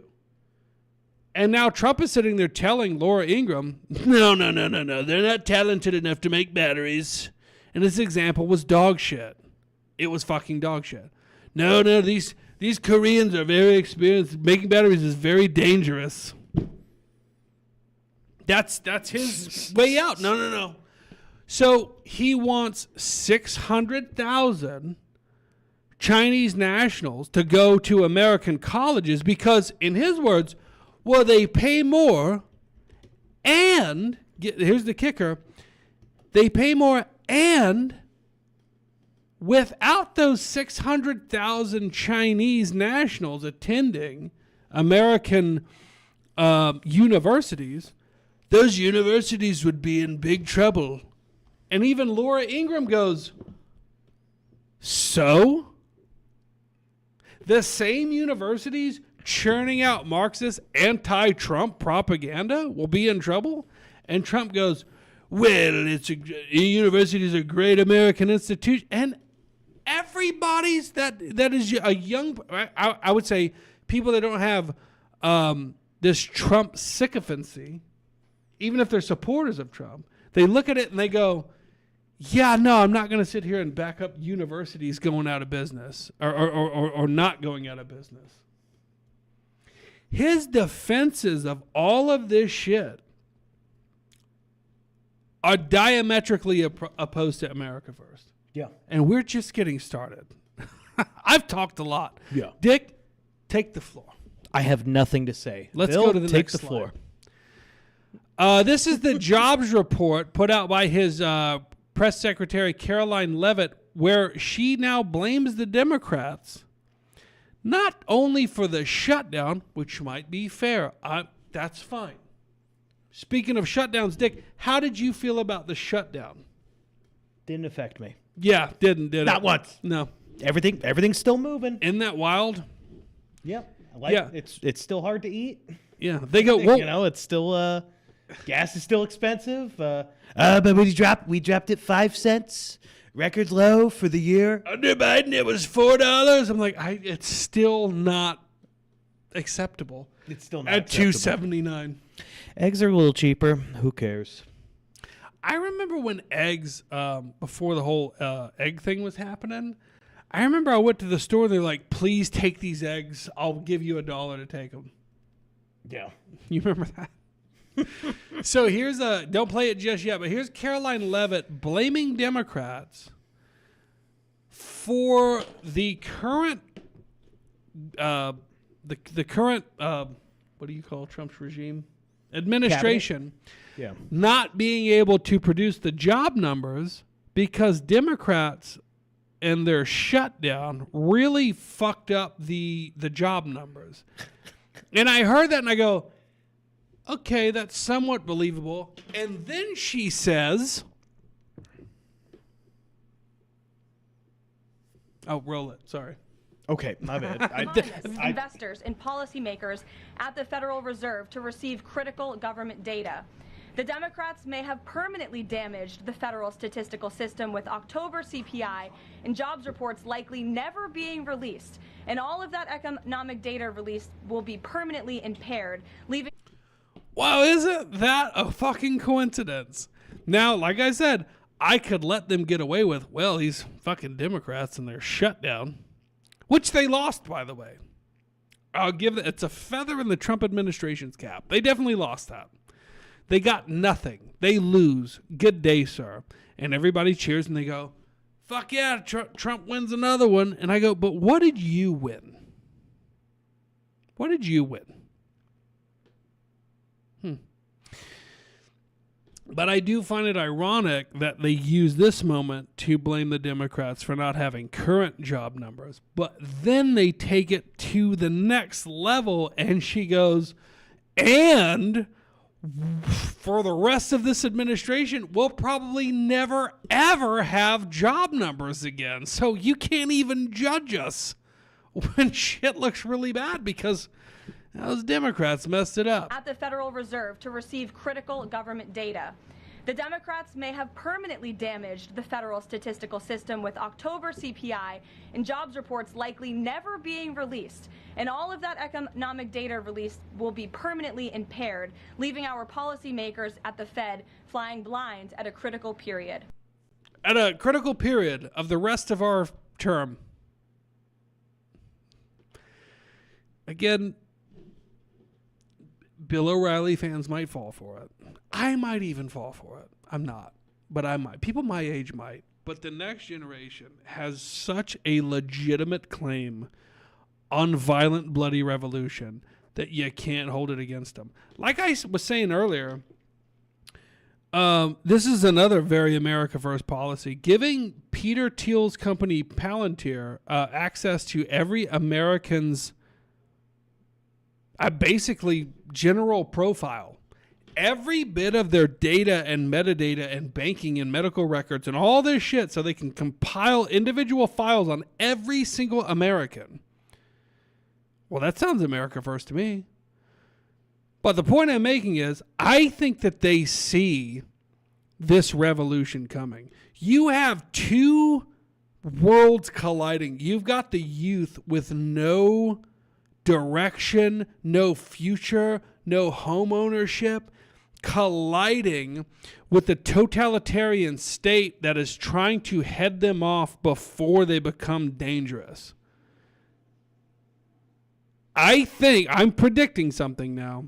And now Trump is sitting there telling Laura Ingraham, no, they're not talented enough to make batteries. And his example was dog shit. It was fucking dog shit. No, these Koreans are very experienced. Making batteries is very dangerous. That's his way out. No. So he wants 600,000 Chinese nationals to go to American colleges because, in his words, well, they pay more and, here's the kicker, they pay more and without those 600,000 Chinese nationals attending American universities, those universities would be in big trouble. And even Laura Ingraham goes, so? The same universities churning out Marxist anti-Trump propaganda will be in trouble? And Trump goes, well, university is a great American institution. And everybody's that is a young, I would say, people that don't have this Trump sycophancy, even if they're supporters of Trump, they look at it and they go, yeah, no, I'm not going to sit here and back up universities going out of business or not going out of business. His defenses of all of this shit are diametrically opposed to America First. Yeah. And we're just getting started. I've talked a lot. Yeah. Dick, take the floor. I have nothing to say. Let's Bill, go to the take next the slide. floor. This is the jobs report put out by his press secretary, Caroline Leavitt, where she now blames the Democrats not only for the shutdown, which might be fair. That's fine. Speaking of shutdowns, Dick, how did you feel about the shutdown? Didn't affect me. Yeah, did it? Not once. No. Everything's still moving. Isn't that wild? Yep. Yeah. It's still hard to eat. Yeah. They go, whoa. It's still gas is still expensive. But we dropped it 5 cents. Record low for the year. Under Biden, it was $4. I'm like, it's still not acceptable. It's still not at acceptable. $2.79. Eggs are a little cheaper. Who cares? I remember when eggs, before the whole egg thing was happening, I remember I went to the store and they're like, please take these eggs. I'll give you $1 to take them. Yeah. You remember that? So here's don't play it just yet, but here's Caroline Leavitt blaming Democrats for the current, the current, what do you call Trump's regime? Administration. Yeah. Not being able to produce the job numbers because Democrats and their shutdown really fucked up the job numbers. And I heard that and I go, okay, that's somewhat believable. And then she says, oh, roll it. Sorry. Okay, my bad. Investors and policymakers at the Federal Reserve to receive critical government data. The Democrats may have permanently damaged the federal statistical system with October CPI and jobs reports likely never being released. And all of that economic data released will be permanently impaired, leaving... Wow, isn't that a fucking coincidence? Now, like I said, I could let them get away with, well, these fucking Democrats and their shutdown, which they lost, by the way. I'll give it, it's a feather in the Trump administration's cap. They definitely lost that. They got nothing. They lose. Good day, sir. And everybody cheers and they go, fuck yeah, Trump wins another one. And I go, but what did you win? What did you win? But I do find it ironic that they use this moment to blame the Democrats for not having current job numbers. But then they take it to the next level and she goes, and for the rest of this administration, we'll probably never, ever have job numbers again. So you can't even judge us when shit looks really bad because those Democrats messed it up. At the Federal Reserve to receive critical government data. The Democrats may have permanently damaged the federal statistical system with October CPI and jobs reports likely never being released. And all of that economic data released will be permanently impaired, leaving our policymakers at the Fed flying blind at a critical period. At a critical period of the rest of our term. Again, Bill O'Reilly fans might fall for it. I might even fall for it. I'm not, but I might. People my age might. But the next generation has such a legitimate claim on violent, bloody revolution that you can't hold it against them. Like I was saying earlier, this is another very America First policy. Giving Peter Thiel's company Palantir access to every American's basically general profile. Every bit of their data and metadata and banking and medical records and all this shit so they can compile individual files on every single American. Well, that sounds America First to me. But the point I'm making is I think that they see this revolution coming. You have two worlds colliding. You've got the youth with no direction, no future, no home ownership, colliding with the totalitarian state that is trying to head them off before they become dangerous. I think, I'm predicting something now.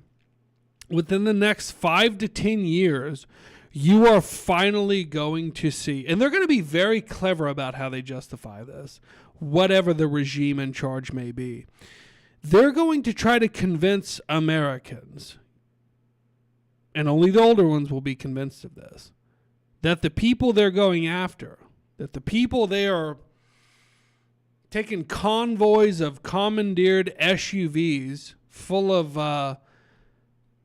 Within the next 5 to 10 years, you are finally going to see, and they're going to be very clever about how they justify this, whatever the regime in charge may be. They're going to try to convince Americans, and only the older ones will be convinced of this, that the people they're going after, that the people they are taking convoys of commandeered SUVs full of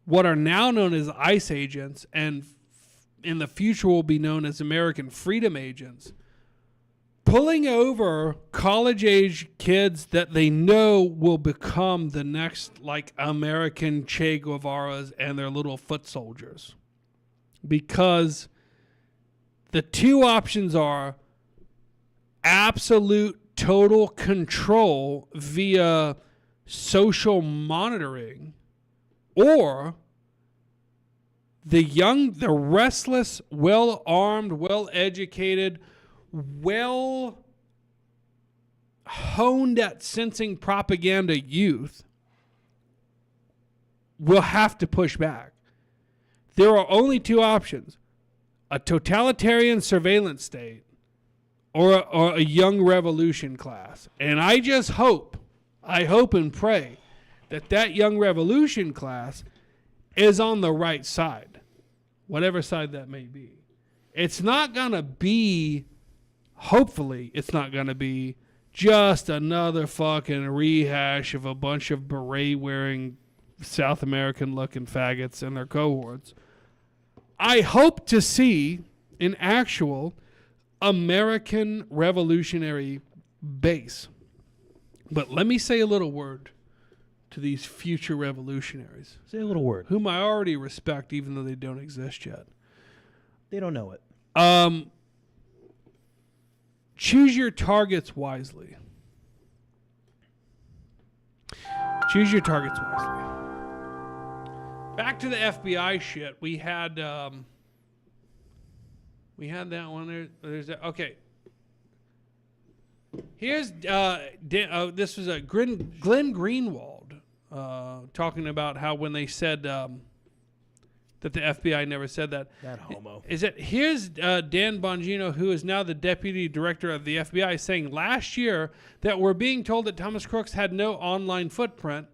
what are now known as ICE agents and in the future will be known as American Freedom Agents, pulling over college-age kids that they know will become the next, like, American Che Guevaras and their little foot soldiers. Because the two options are absolute total control via social monitoring, or the young, the restless, well-armed, well-educated, well-honed at sensing propaganda youth will have to push back. There are only two options: a totalitarian surveillance state or a young revolution class. And I just hope and pray that that young revolution class is on the right side, whatever side that may be. It's not going to be, hopefully, it's not going to be just another fucking rehash of a bunch of beret-wearing South American-looking faggots and their cohorts. I hope to see an actual American revolutionary base. But let me say a little word to these future revolutionaries. Say a little word. Whom I already respect, even though they don't exist yet. They don't know it. Choose your targets wisely. Choose your targets wisely. Back to the FBI shit. We had that one there. There's that. Okay. Here's this was a Glenn Greenwald talking about how when they said that the FBI never said that. That homo. Here's Dan Bongino, who is now the deputy director of the FBI, saying last year that we're being told that Thomas Crooks had no online footprint,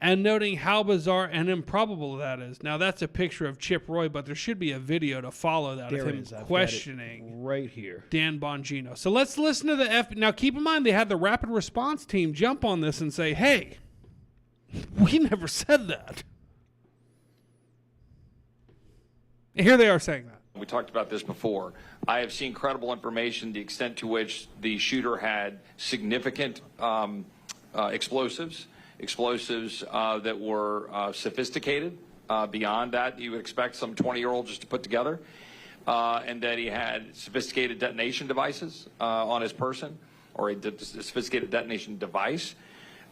and noting how bizarre and improbable that is. Now, that's a picture of Chip Roy, but there should be a video to follow that of him questioning right here Dan Bongino. So let's listen to the FBI. Now, keep in mind, they had the rapid response team jump on this and say, hey, we never said that. Here they are saying that. We talked about this before. I have seen credible information, the extent to which the shooter had significant explosives that were sophisticated beyond that you would expect some 20-year-old just to put together. and that he had sophisticated detonation devices on his person, or a sophisticated detonation device.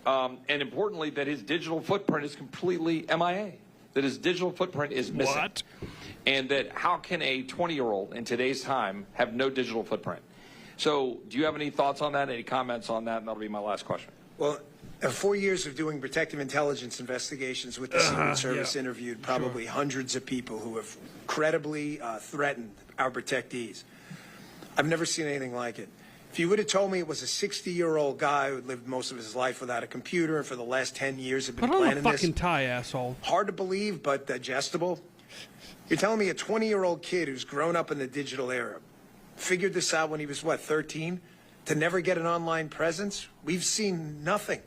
And importantly, that his digital footprint is completely MIA, that his digital footprint is missing. What? And that how can a 20-year-old in today's time have no digital footprint? So do you have any thoughts on that, any comments on that? And that'll be my last question. Well, 4 years of doing protective intelligence investigations with the Secret Service interviewed probably hundreds of people who have credibly threatened our protectees. I've never seen anything like it. If you would have told me it was a 60-year-old guy who had lived most of his life without a computer and for the last 10 years had been Put on planning a fucking this, tie, asshole. hard to believe but digestible. You're telling me a 20-year-old kid who's grown up in the digital era figured this out when he was, 13? To never get an online presence? We've seen nothing.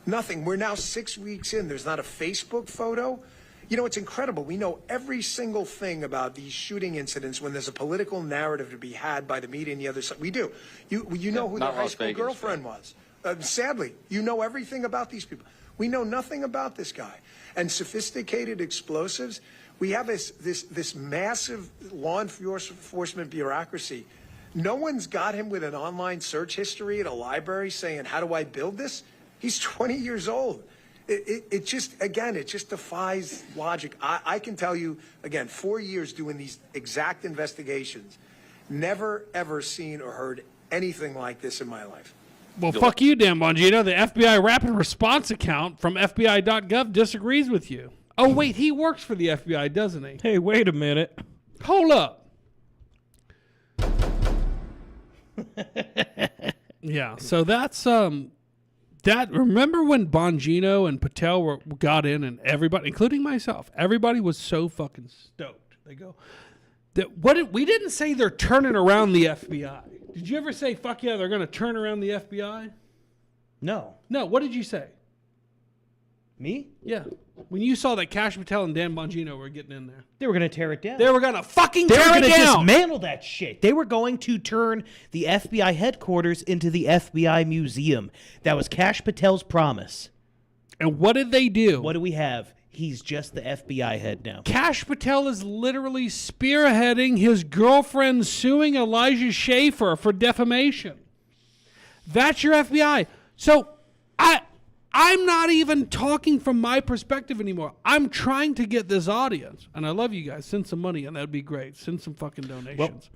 Nothing. We're now 6 weeks in. There's not a Facebook photo. You know, it's incredible. We know every single thing about these shooting incidents when there's a political narrative to be had by the media and the other side. We do. You know who their high school girlfriend was. Sadly, you know everything about these people. We know nothing about this guy. And sophisticated explosives, we have this massive law enforcement bureaucracy. No one's got him with an online search history at a library saying, how do I build this? He's 20 years old. It just defies logic. I can tell you, again, 4 years doing these exact investigations, never, ever seen or heard anything like this in my life. Well, fuck you, Dan Bongino. The FBI Rapid Response account from FBI.gov disagrees with you. Oh, wait, he works for the FBI, doesn't he? Hey, wait a minute. Hold up. Yeah, so that's that. Remember when Bongino and Patel got in, and everybody, including myself, everybody was so fucking stoked. They go, we didn't say they're turning around the FBI. Did you ever say, fuck yeah, they're going to turn around the FBI? No. No, what did you say? Me? Yeah. When you saw that Kash Patel and Dan Bongino were getting in there. They were going to tear it down. They were going to fucking They were tear it going to down. dismantle that shit. They were going to turn the FBI headquarters into the FBI museum. That was Kash Patel's promise. And what did they do? What do we have? He's just the FBI head now. Kash Patel is literally spearheading his girlfriend suing Elijah Schaffer for defamation. That's your FBI. So I'm not even talking from my perspective anymore. I'm trying to get this audience, and I love you guys. Send some money, and that'd be great. Send some fucking donations.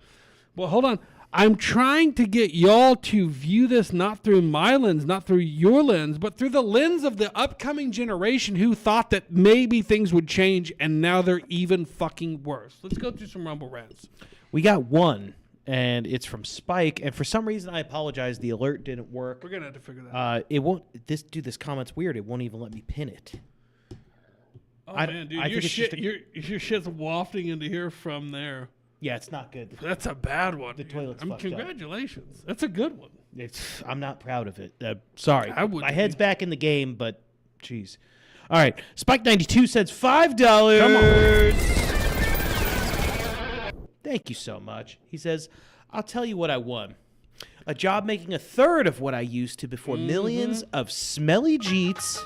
Well, hold on. I'm trying to get y'all to view this not through my lens, not through your lens, but through the lens of the upcoming generation who thought that maybe things would change, and now they're even fucking worse. Let's go through some Rumble rants. We got one, and it's from Spike, and for some reason, I apologize, the alert didn't work. We're going to have to figure that out. It won't, this comment's weird. It won't even let me pin it. Oh, man, dude, your shit's wafting into here from there. Yeah, it's not good. That's a bad one. The toilet's fucked congratulations. That's a good one. I'm not proud of it. Sorry. My head's back in the game, but jeez. All right. Spike92 says $5. Come on. Thank you so much. He says, I'll tell you what I won. A job making a third of what I used to before millions of smelly jeets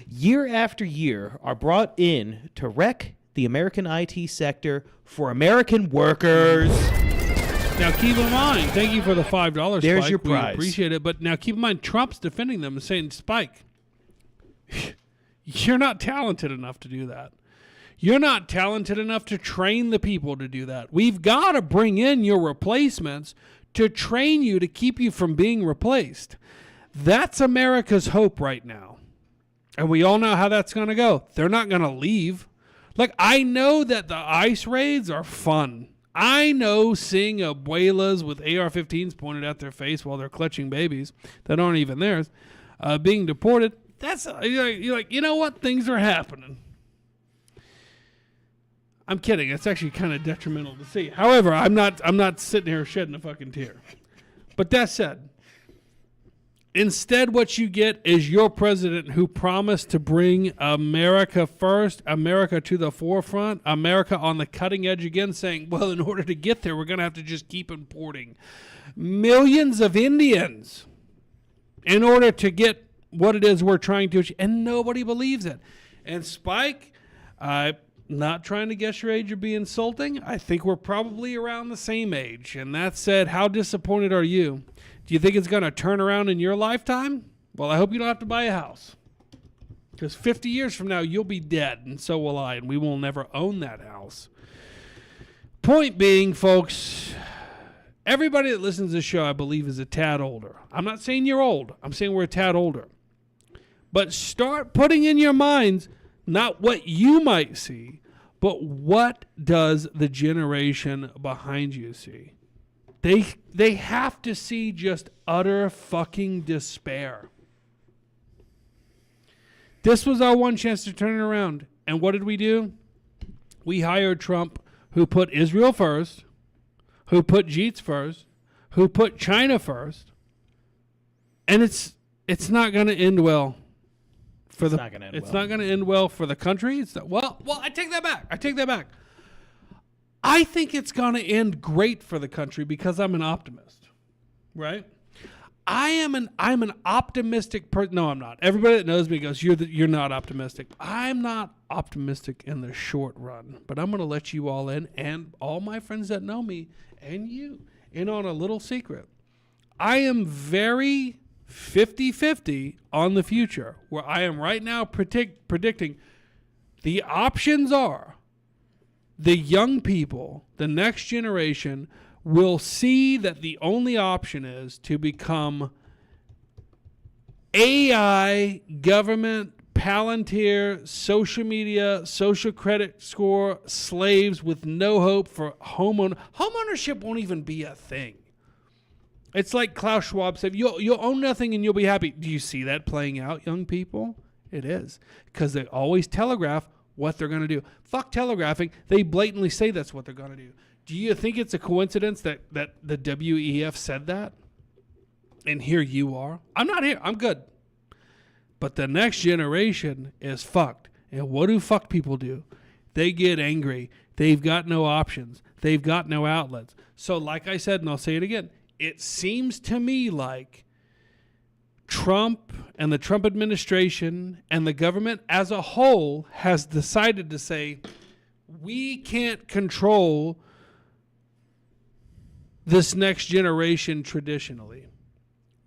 year after year are brought in to wreck the American IT sector for American workers. Now, keep in mind, thank you for the $5, There's Spike. your prize. We appreciate it. But now keep in mind, Trump's defending them and saying, Spike, you're not talented enough to do that. You're not talented enough to train the people to do that. We've got to bring in your replacements to train you to keep you from being replaced. That's America's hope right now. And we all know how that's going to go. They're not going to leave. Like, I know that the ICE raids are fun. I know seeing abuelas with AR-15s pointed at their face while they're clutching babies that aren't even theirs, being deported. That's you're like, you know what? Things are happening. I'm kidding. It's actually kind of detrimental to see. However, I'm not sitting here shedding a fucking tear. But that said, instead, what you get is your president who promised to bring America first, America to the forefront, America on the cutting edge again, saying, well, in order to get there, we're going to have to just keep importing millions of Indians in order to get what it is we're trying to achieve. And nobody believes it. And Spike, not trying to guess your age or be insulting. I think we're probably around the same age. And that said, how disappointed are you? Do you think it's going to turn around in your lifetime? Well, I hope you don't have to buy a house. Because 50 years from now, you'll be dead, and so will I, and we will never own that house. Point being, folks, everybody that listens to this show, I believe, is a tad older. I'm not saying you're old. I'm saying we're a tad older. But start putting in your minds not what you might see, but what does the generation behind you see? They have to see just utter fucking despair. This was our one chance to turn it around. And what did we do? We hired Trump, who put Israel first, who put Jeets first, who put China first. And it's not going to end well. It's not going to end well for the country. Well, I take that back. I think it's going to end great for the country because I'm an optimist, right? I'm an optimistic person. No, I'm not. Everybody that knows me goes, you're not optimistic. I'm not optimistic in the short run, but I'm going to let you all in and all my friends that know me and you in on a little secret. I am very 50-50 on the future, where I am right now predicting the options are the young people, the next generation, will see that the only option is to become AI, government, Palantir, social media, social credit score slaves with no hope for homeownership won't even be a thing. It's like Klaus Schwab said, you'll own nothing and you'll be happy. Do you see that playing out, young people? It is. Because they always telegraph what they're going to do. Fuck telegraphing. They blatantly say that's what they're going to do. Do you think it's a coincidence that the WEF said that? And here you are. I'm not here. I'm good. But the next generation is fucked. And what do fucked people do? They get angry. They've got no options. They've got no outlets. So like I said, and I'll say it again, it seems to me like Trump and the Trump administration and the government as a whole has decided to say, we can't control this next generation traditionally.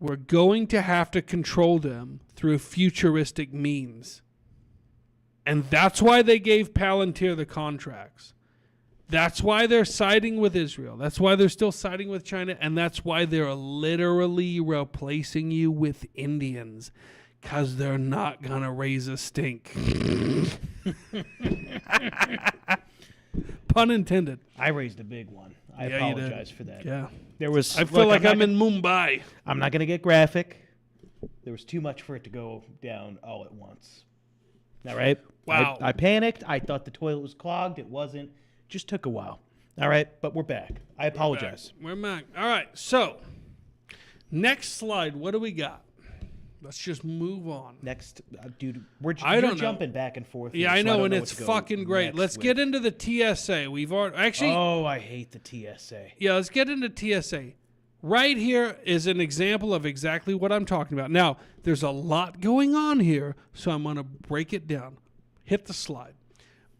We're going to have to control them through futuristic means. And that's why they gave Palantir the contracts. That's why they're siding with Israel. That's why they're still siding with China. And that's why they're literally replacing you with Indians. Because they're not going to raise a stink. Pun intended. I raised a big one. I apologize for that. Yeah. I feel like I'm in Mumbai. I'm not going to get graphic. There was too much for it to go down all at once. All right? Wow. I panicked. I thought the toilet was clogged. It wasn't. Just took a while. All right? But we're back. I apologize. We're back. All right. So, next slide. What do we got? Let's just move on. Next, dude, you're jumping back and forth. Yeah, I know, and it's fucking great. Let's get into the TSA. We've already actually. Oh, I hate the TSA. Yeah, let's get into TSA. Right here is an example of exactly what I'm talking about. Now, there's a lot going on here, so I'm going to break it down. Hit the slide.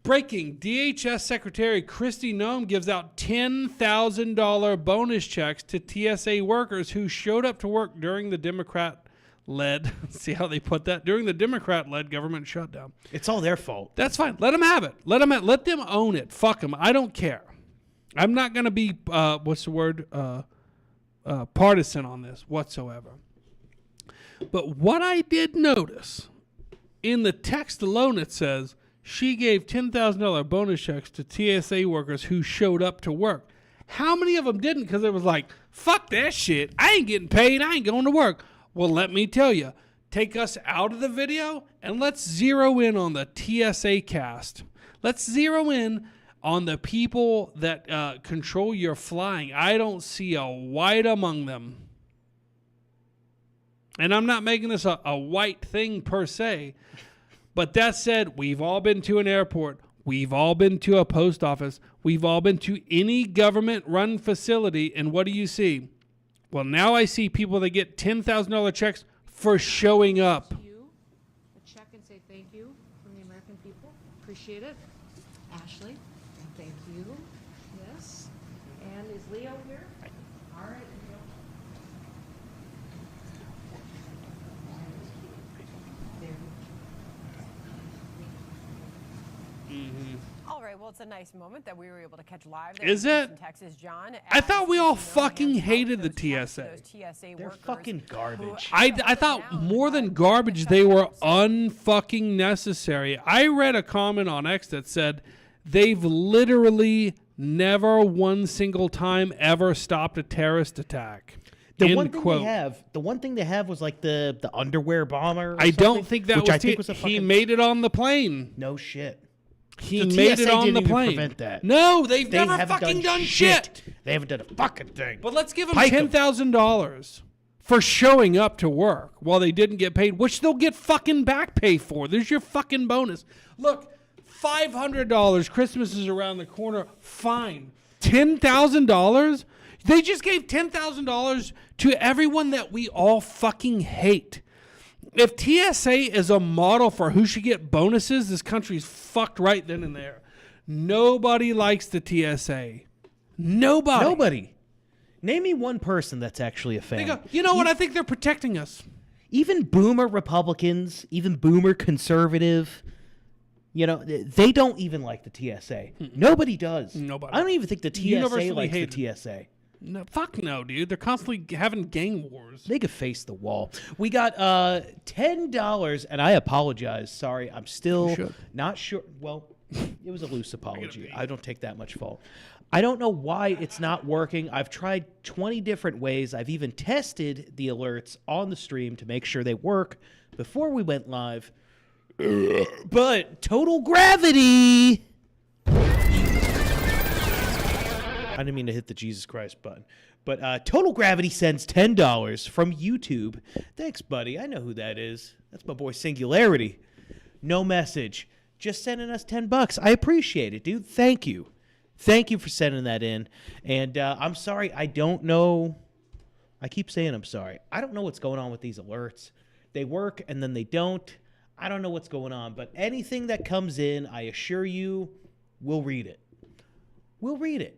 Breaking: DHS Secretary Kristi Noem gives out $10,000 bonus checks to TSA workers who showed up to work during the Democrat-led, see how they put that? During the Democrat-led government shutdown. It's all their fault. That's fine. Let them have it. Let them own it. Fuck them. I don't care. I'm not going to be, partisan on this whatsoever. But what I did notice, in the text alone it says, she gave $10,000 bonus checks to TSA workers who showed up to work. How many of them didn't? Because it was like, fuck that shit. I ain't getting paid. I ain't going to work. Well, let me tell you, take us out of the video and let's zero in on the TSA cast. Let's zero in on the people that control your flying. I don't see a white among them. And I'm not making this a white thing per se. But that said, we've all been to an airport. We've all been to a post office. We've all been to any government-run facility. And what do you see? Well, now I see people that get $10,000 checks for showing up. A check and say thank you from the American people. Appreciate it. Ashley, thank you. Yes. And is Leo here? All right, Leo. All right, well, it's a nice moment that we were able to catch live. Is it? In Texas, John. I thought we all fucking hated the TSA. They're fucking garbage. I thought more than garbage, they were unfucking necessary. I read a comment on X that said they've literally never one single time ever stopped a terrorist attack. The one thing they have was like the underwear bomber. I don't think that was, he made it on the plane. No shit. He made it on the plane. Prevent that. No, they've never fucking done shit. They haven't done a fucking thing. But let's give them $10,000 for showing up to work while they didn't get paid, which they'll get fucking back pay for. There's your fucking bonus. Look, $500. Christmas is around the corner. Fine. $10,000? They just gave $10,000 to everyone that we all fucking hate. If TSA is a model for who should get bonuses, this country's fucked right then and there. Nobody likes the TSA. Nobody. Name me one person that's actually a fan. They go, you know what? I think they're protecting us. Even boomer Republicans, even boomer conservative, they don't even like the TSA. Nobody does. Nobody. I don't even think the TSA likes the TSA. No, fuck no, dude. They're constantly having gang wars. They could face the wall. We got $10, and I apologize. Sorry, I'm still not sure. Well, it was a loose apology. I don't take that much fault. I don't know why it's not working. I've tried 20 different ways. I've even tested the alerts on the stream to make sure they work before we went live. But Total Gravity... I didn't mean to hit the Jesus Christ button. But Total Gravity sends $10 from YouTube. Thanks, buddy. I know who that is. That's my boy Singularity. No message. Just sending us $10. I appreciate it, dude. Thank you. Thank you for sending that in. And I'm sorry. I don't know. I keep saying I'm sorry. I don't know what's going on with these alerts. They work and then they don't. I don't know what's going on. But anything that comes in, I assure you, we'll read it. We'll read it.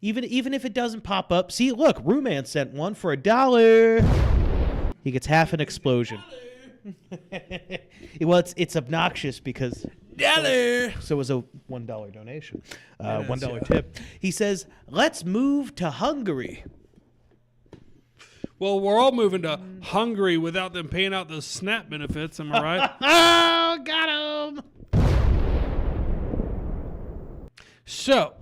Even if it doesn't pop up. See, look, Rooman sent one for $1. He gets half an explosion. Well, it's obnoxious because so it was a $1 donation, $1 tip. He says, "Let's move to Hungary." Well, we're all moving to Hungary without them paying out those SNAP benefits. Am I right? Oh, got him. So.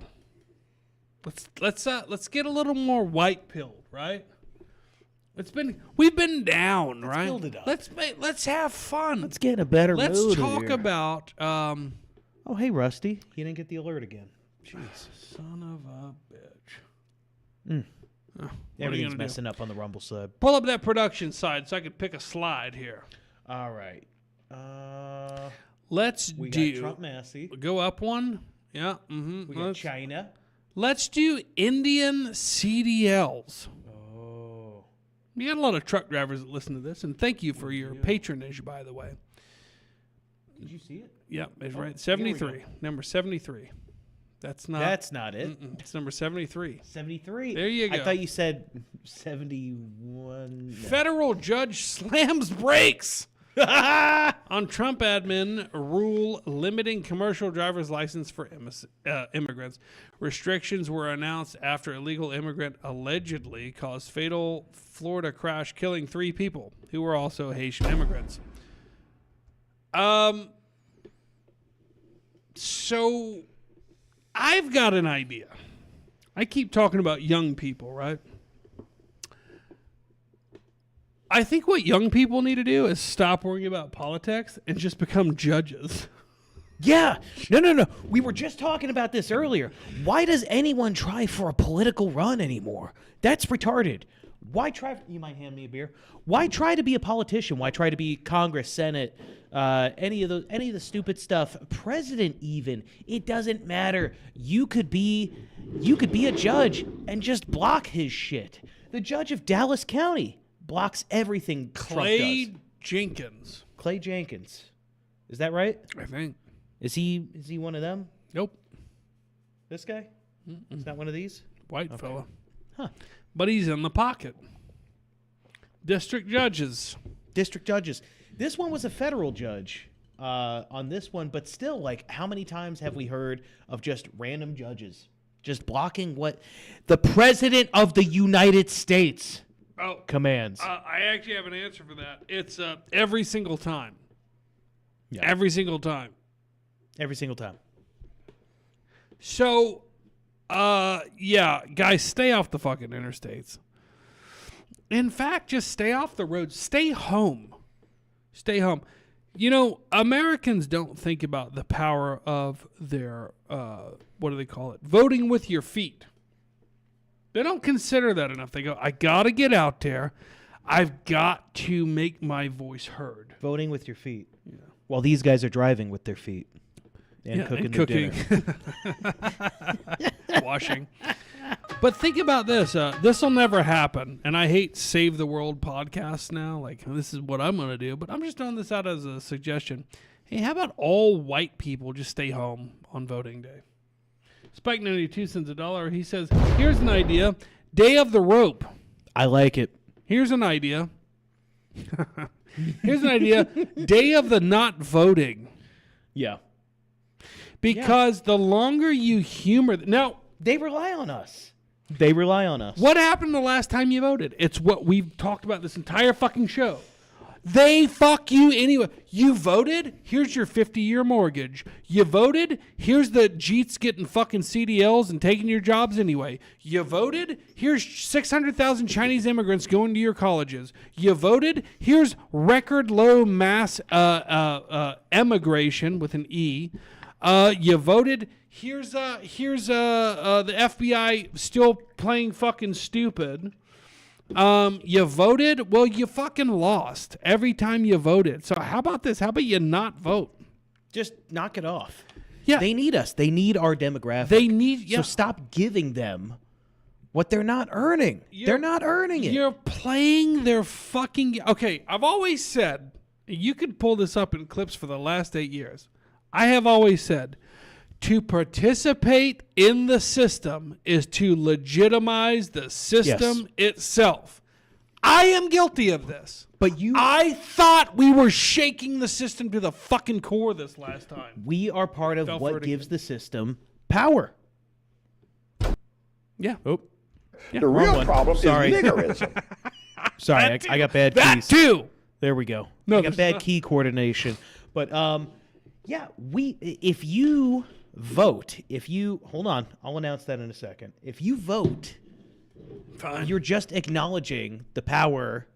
Let's get a little more white pilled, right? We've been down, right? Build it up. Let's have fun. Let's get in a better mood. Let's talk here. about. Oh, hey, Rusty, he didn't get the alert again. Jeez, son of a bitch. Everything's messing up on the Rumble side. Pull up that production side so I can pick a slide here. All right. We got Trump Massey. Go up one. Yeah. We got China. Let's do Indian CDLs. Oh. You got a lot of truck drivers that listen to this, and thank you for your patronage, by the way. Did you see it? Yep, it's right. 73. Number 73. That's not it. It's number 73. 73. There you go. I thought you said 71. No. Federal judge slams brakes on Trump admin rule limiting commercial driver's license for immigrants. Restrictions were announced after illegal immigrant allegedly caused fatal Florida crash, killing 3 people who were also Haitian immigrants. So I've got an idea. I keep talking about young people, right? I think what young people need to do is stop worrying about politics and just become judges. Yeah. No. We were just talking about this earlier. Why does anyone try for a political run anymore? That's retarded. Why try? You might hand me a beer. Why try to be a politician? Why try to be Congress, Senate, any of the stupid stuff, president even? It doesn't matter. You could be a judge and just block his shit. The judge of Dallas County blocks everything Trump does. Clay Jenkins. Clay Jenkins. Is that right? I think. Is he one of them? Nope. This guy? Is that one of these? White fella. Huh. But he's in the pocket. District judges. This one was a federal judge on this one, but still, like, how many times have we heard of just random judges just blocking what the President of the United States commands? I actually have an answer for that. It's every single time. Yeah. Every single time. Every single time. So, yeah, guys, stay off the fucking interstates. In fact, just stay off the roads. Stay home. Stay home. You know, Americans don't think about the power of their, what do they call it? Voting with your feet. They don't consider that enough. They go, I got to get out there. I've got to make my voice heard. Voting with your feet. Yeah. While these guys are driving with their feet. And cooking. Washing. But think about this. This will never happen. And I hate Save the World podcasts now. Like, this is what I'm going to do. But I'm just throwing this out as a suggestion. Hey, how about all white people just stay home on voting day? Spike 92 cents $1. He says, here's an idea. Day of the rope. I like it. Here's an idea. Here's an idea. Day of the not voting. Yeah. Because the longer you humor... Now, they rely on us. They rely on us. What happened the last time you voted? It's what we've talked about this entire fucking show. They fuck you anyway. You voted? Here's your 50-year mortgage. You voted? Here's the Jeets getting fucking CDLs and taking your jobs anyway. You voted? Here's 600,000 Chinese immigrants going to your colleges. You voted? Here's record low mass emigration with an E. You voted? Here's the FBI still playing fucking stupid. You voted? Well, you fucking lost every time you voted. So how about this? How about you not vote? Just knock it off. Yeah. They need us. They need our demographic. They need... Yeah. So stop giving them what they're not earning. They're not earning it. You're playing their fucking... Okay, I've always said, you could pull this up in clips for the last 8 years. I have always said, to participate in the system is to legitimize the system itself. I am guilty of this. But I thought we were shaking the system to the fucking core this last time. We are part of what gives the system power. Yeah. Oh. Yeah. The real problem is niggerism. Sorry, I got bad keys. That too. There we go. No, I got bad key coordination. But yeah, if you vote, hold on, I'll announce that in a second. If you vote, fine, you're just acknowledging the power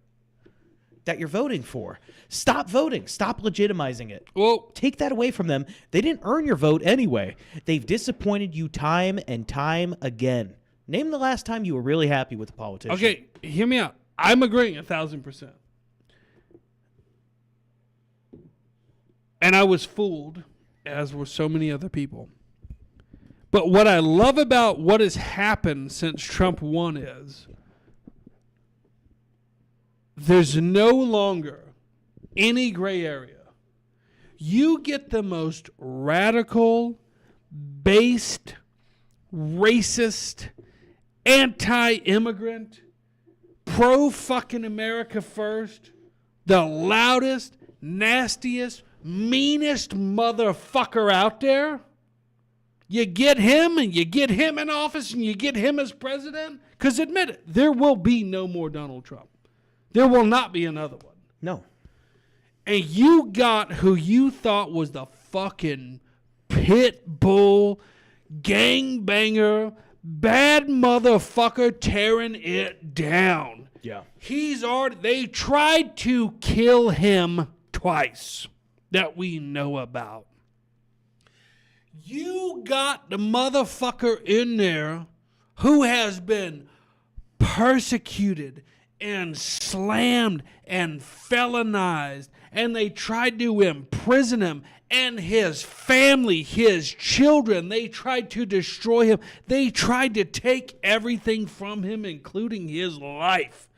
that you're voting for. Stop voting. Stop legitimizing it. Well, take that away from them. They didn't earn your vote anyway. They've disappointed you time and time again. Name the last time you were really happy with a politician. Okay, hear me out. I'm agreeing 1,000%. And I was fooled, as were so many other people. But what I love about what has happened since Trump won is there's no longer any gray area. You get the most radical, based, racist, anti-immigrant, pro-fucking America first, the loudest, nastiest, meanest motherfucker out there. You get him and you get him in office and you get him as president. Because admit it, there will be no more Donald Trump. There will not be another one. No. And you got who you thought was the fucking pit bull, gangbanger, bad motherfucker tearing it down. Yeah. They tried to kill him twice that we know about. You got the motherfucker in there who has been persecuted and slammed and felonized, and they tried to imprison him and his family, his children. They tried to destroy him. They tried to take everything from him, including his life.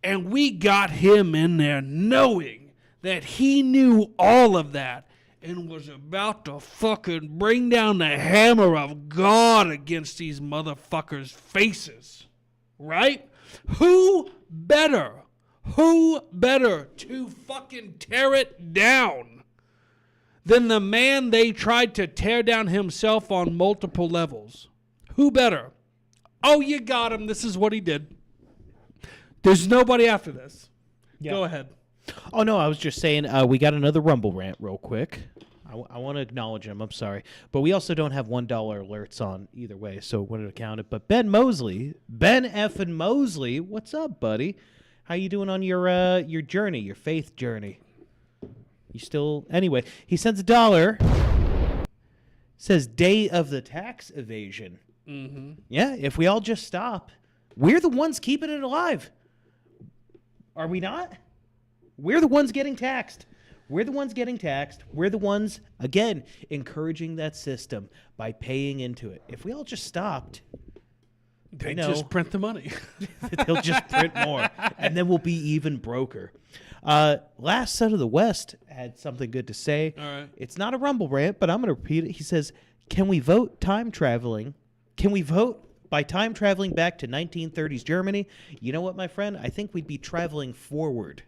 And we got him in there knowing that he knew all of that. and was about to fucking bring down the hammer of God against these motherfuckers' faces. Right? Who better to fucking tear it down than the man they tried to tear down himself on multiple levels? Who better? Oh, you got him. This is what he did. There's nobody after this. Yeah. Go ahead. Oh, no, I was just saying we got another Rumble rant real quick. I want to acknowledge him. I'm sorry. But we also don't have $1 alerts on either way, so wanted to count it. But Ben effing Mosley, what's up, buddy? How you doing on your journey, your faith journey? You still... Anyway, he sends $1. Says, day of the tax evasion. Mm-hmm. Yeah, if we all just stop, we're the ones keeping it alive. Are we not? We're the ones getting taxed. We're the ones getting taxed. We're the ones, again, encouraging that system by paying into it. If we all just stopped, they just print the money. They'll just print more, and then we'll be even broker. Last Son of the West had something good to say. All right. It's not a Rumble rant, but I'm going to repeat it. He says, can we vote time traveling? Can we vote by time traveling back to 1930s Germany? You know what, my friend? I think we'd be traveling forward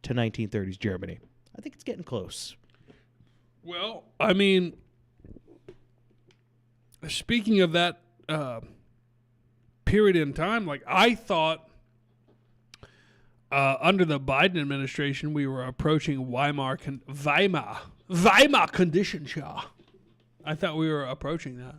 to 1930s Germany. I think it's getting close. Well, I mean, speaking of that period in time, like I thought under the Biden administration, we were approaching Weimar Conditionschau. I thought we were approaching that.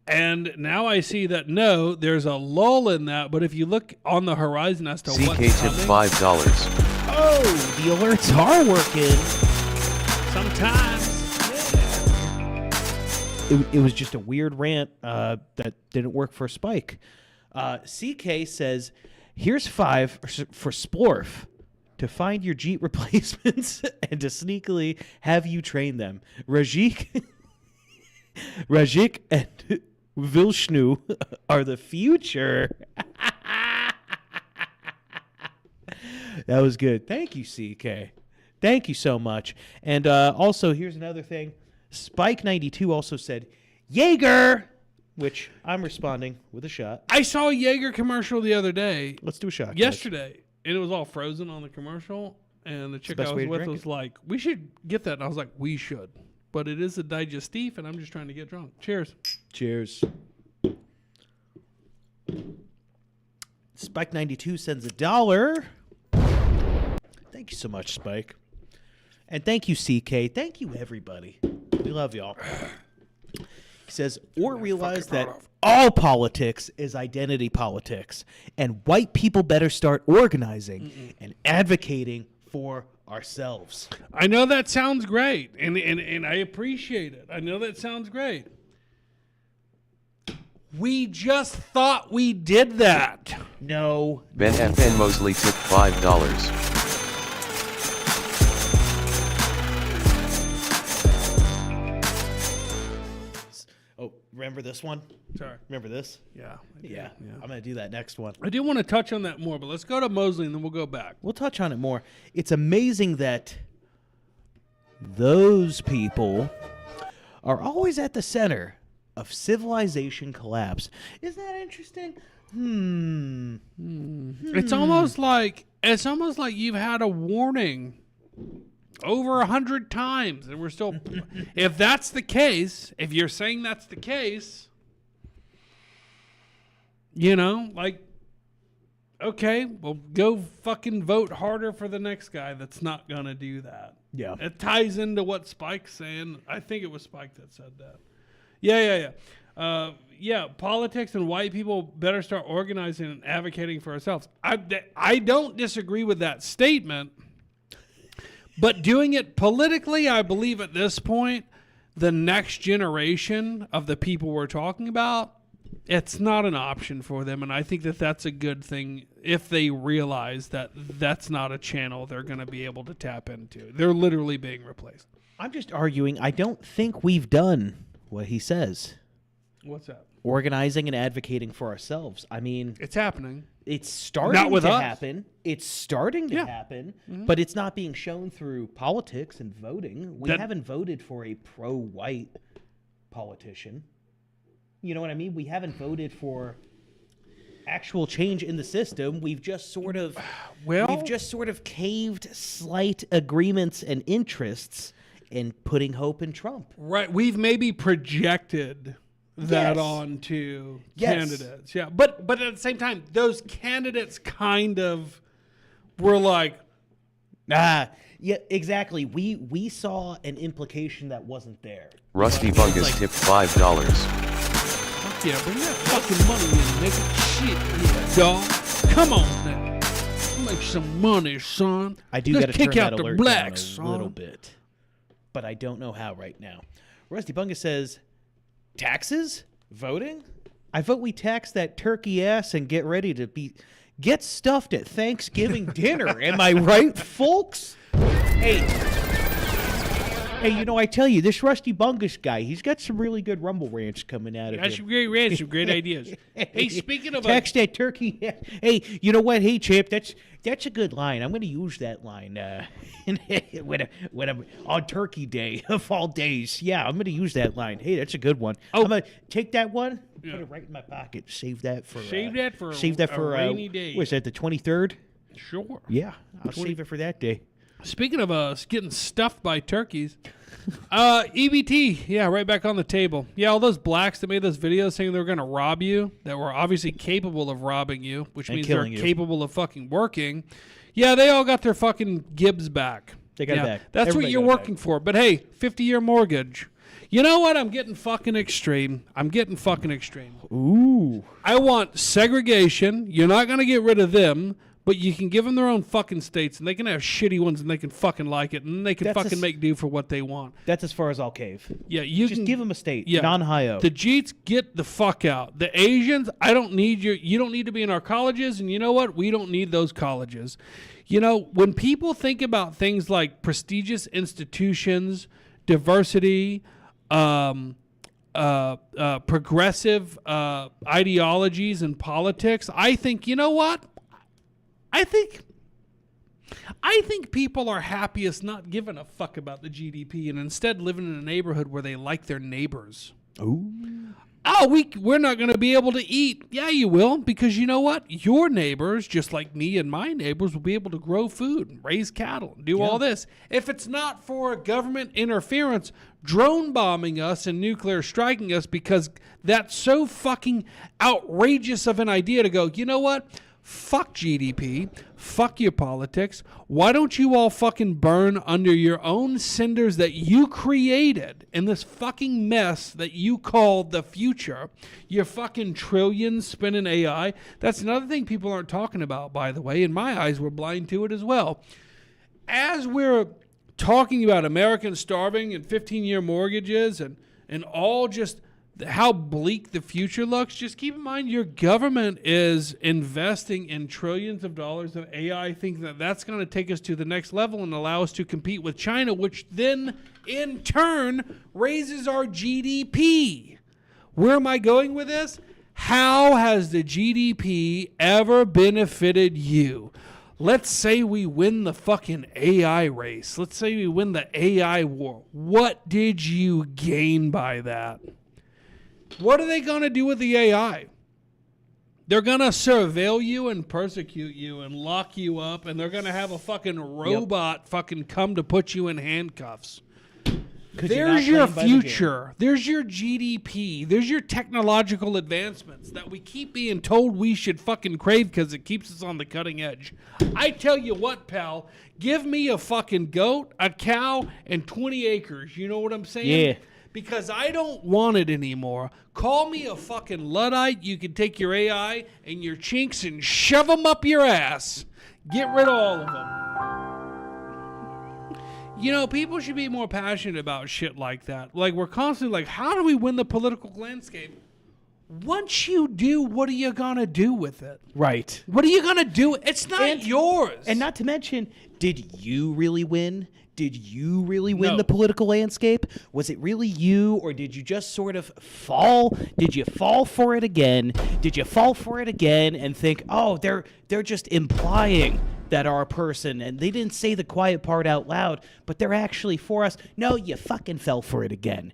And now I see that, no, there's a lull in that. But if you look on the horizon as to what's coming... CK tipped $5. Oh, the alerts are working. Sometimes. It was just a weird rant that didn't work for Spike. CK says, here's 5 for Splorf to find your Jeep replacements and to sneakily have you train them. Rajik and Vilshnu are the future. That was good. Thank you, CK. Thank you so much. And also, here's another thing. Spike92 also said, Jaeger, which I'm responding with a shot. I saw a Jaeger commercial the other day. Let's do a shot. Yesterday. And it was all frozen on the commercial. And the chick I was with was like, we should get that. And I was like, we should. But it is a digestif, and I'm just trying to get drunk. Cheers. Cheers. Spike92 sends $1. Thank you so much, Spike. And thank you, CK. Thank you, everybody. We love y'all. He says, or realize that all politics is identity politics, and white people better start organizing and advocating for ourselves. I know that sounds great, and I appreciate it. I know that sounds great. We just thought we did that. No. Ben FN Mosley tipped $5. Oh, remember this one? Sorry. Remember this? Yeah. Yeah. I'm going to do that next one. I do want to touch on that more, but let's go to Mosley and then we'll go back. We'll touch on it more. It's amazing that those people are always at the center of civilization collapse. Isn't that interesting? It's almost like you've had a warning over 100 times, and we're still. If that's the case, if you're saying that's the case, like, okay, well, go fucking vote harder for the next guy that's not gonna do that. Yeah, it ties into what Spike's saying. I think it was Spike that said that. Yeah. Politics and white people better start organizing and advocating for ourselves. I don't disagree with that statement, but doing it politically, I believe at this point, the next generation of the people we're talking about, it's not an option for them, and I think that that's a good thing if they realize that that's not a channel they're going to be able to tap into. They're literally being replaced. I'm just arguing. I don't think we've done what he says. What's that? organizing and advocating for ourselves. I mean, it's happening. It's starting Not with to us. happen. It's starting to happen, but it's not being shown through politics and voting. We haven't voted for a pro-white politician. You know what I mean? We haven't voted for actual change in the system. We've just sort of caved slight agreements and interests in putting hope in Trump. Right. We've maybe projected that onto candidates. Yeah. But at the same time, those candidates kind of were like, yeah, exactly. We saw an implication that wasn't there. Rusty Bungus tipped $5. Fuck yeah, bring that fucking money in, nigga. Shit, yeah, dog. Come on now. Make some money, son. I do got to turn that alert down a little bit, but I don't know how right now. Rusty Bungus says, taxes? Voting? I vote we tax that turkey ass and get ready to get stuffed at Thanksgiving dinner. Am I right, folks? Hey, you know, I tell you, this Rusty Bungus guy, he's got some really good Rumble Ranch coming out of him. That's some great ranch, some great ideas. Hey, speaking of tax that turkey. Hey, you know what? Hey, Chip, that's a good line. I'm going to use that line when I'm on Turkey Day of all days. Yeah, I'm going to use that line. Hey, that's a good one. I'm going to take that one, put it right in my pocket, save that for a rainy day. What is that, the 23rd? Sure. Yeah, I'll save it for that day. Speaking of getting stuffed by turkeys, EBT, yeah, right back on the table. Yeah, all those blacks that made those videos saying they were going to rob you, that were obviously capable of robbing you, which means they're capable of fucking working. Yeah, they all got their fucking Gibbs back. They got it back. That's what you're working for. But hey, 50-year mortgage. You know what? I'm getting fucking extreme. Ooh. I want segregation. You're not going to get rid of them. But you can give them their own fucking states, and they can have shitty ones, and they can fucking like it, and they can fucking make do for what they want. That's as far as I'll cave. Yeah, you just can give them a state, yeah. non-Ohio. The Jeets, get the fuck out. The Asians, I don't need you don't need to be in our colleges, and you know what? We don't need those colleges. You know, when people think about things like prestigious institutions, diversity, progressive ideologies and politics, I think, you know what? I think people are happiest not giving a fuck about the GDP and instead living in a neighborhood where they like their neighbors. Ooh. Oh, we're not going to be able to eat. Yeah, you will, because you know what? Your neighbors, just like me and my neighbors, will be able to grow food and raise cattle and do all this. If it's not for government interference, drone bombing us and nuclear striking us, because that's so fucking outrageous of an idea to go, you know what? Fuck GDP. Fuck your politics. Why don't you all fucking burn under your own cinders that you created in this fucking mess that you call the future? Your fucking trillions spending AI. That's another thing people aren't talking about, by the way. In my eyes, we're blind to it as well. As we're talking about Americans starving and 15-year mortgages and all just how bleak the future looks, just keep in mind your government is investing in trillions of dollars of AI, thinking that that's going to take us to the next level and allow us to compete with China, which then in turn raises our GDP. Where am I going with this? How has the GDP ever benefited you? Let's say we win the fucking AI race. Let's say we win the AI war. What did you gain by that? What are they going to do with the AI? They're going to surveil you and persecute you and lock you up, and they're going to have a fucking robot fucking come to put you in handcuffs. There's your future. There's your GDP. There's your technological advancements that we keep being told we should fucking crave because it keeps us on the cutting edge. I tell you what, pal, give me a fucking goat, a cow, and 20 acres. You know what I'm saying? Yeah. Because I don't want it anymore. Call me a fucking Luddite. You can take your AI and your chinks and shove them up your ass. Get rid of all of them. You know, people should be more passionate about shit like that. Like, we're constantly like, how do we win the political landscape? Once you do, what are you going to do with it? Right. What are you going to do? It's not yours. And not to mention, did you really win? Did you really win the political landscape? Was it really you, or did you just sort of fall? Did you fall for it again? Did you fall for it again and think, oh, they're just implying that are a person, and they didn't say the quiet part out loud, but they're actually for us? No, you fucking fell for it again.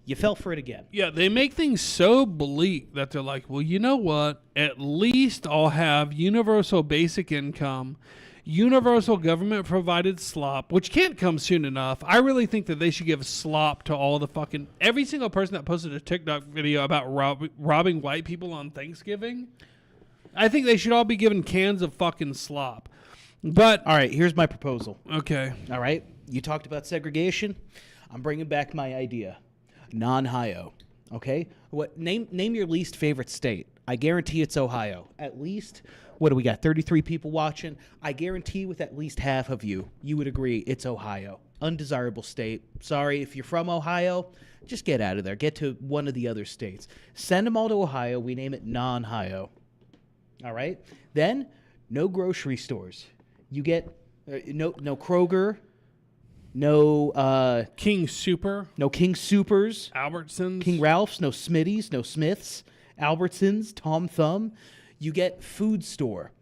You fell for it again. Yeah, they make things so bleak that they're like, well, you know what? At least I'll have universal basic income, universal government provided slop, which can't come soon enough. I really think that they should give slop to all the fucking, every single person that posted a TikTok video about robbing white people on Thanksgiving. I think they should all be given cans of fucking slop. But all right, here's my proposal. Okay. All right. You talked about segregation. I'm bringing back my idea. Non-Ohio. Okay? What name your least favorite state? I guarantee it's Ohio. At least, what do we got? 33 people watching. I guarantee with at least half of you would agree it's Ohio. Undesirable state. Sorry, if you're from Ohio, just get out of there. Get to one of the other states. Send them all to Ohio. We name it non-Ohio. All right? Then, no grocery stores. You get no Kroger, no King Super, no King Supers, Albertsons, King Ralph's, no Smitty's, no Smith's, Albertsons, Tom Thumb. You get food store,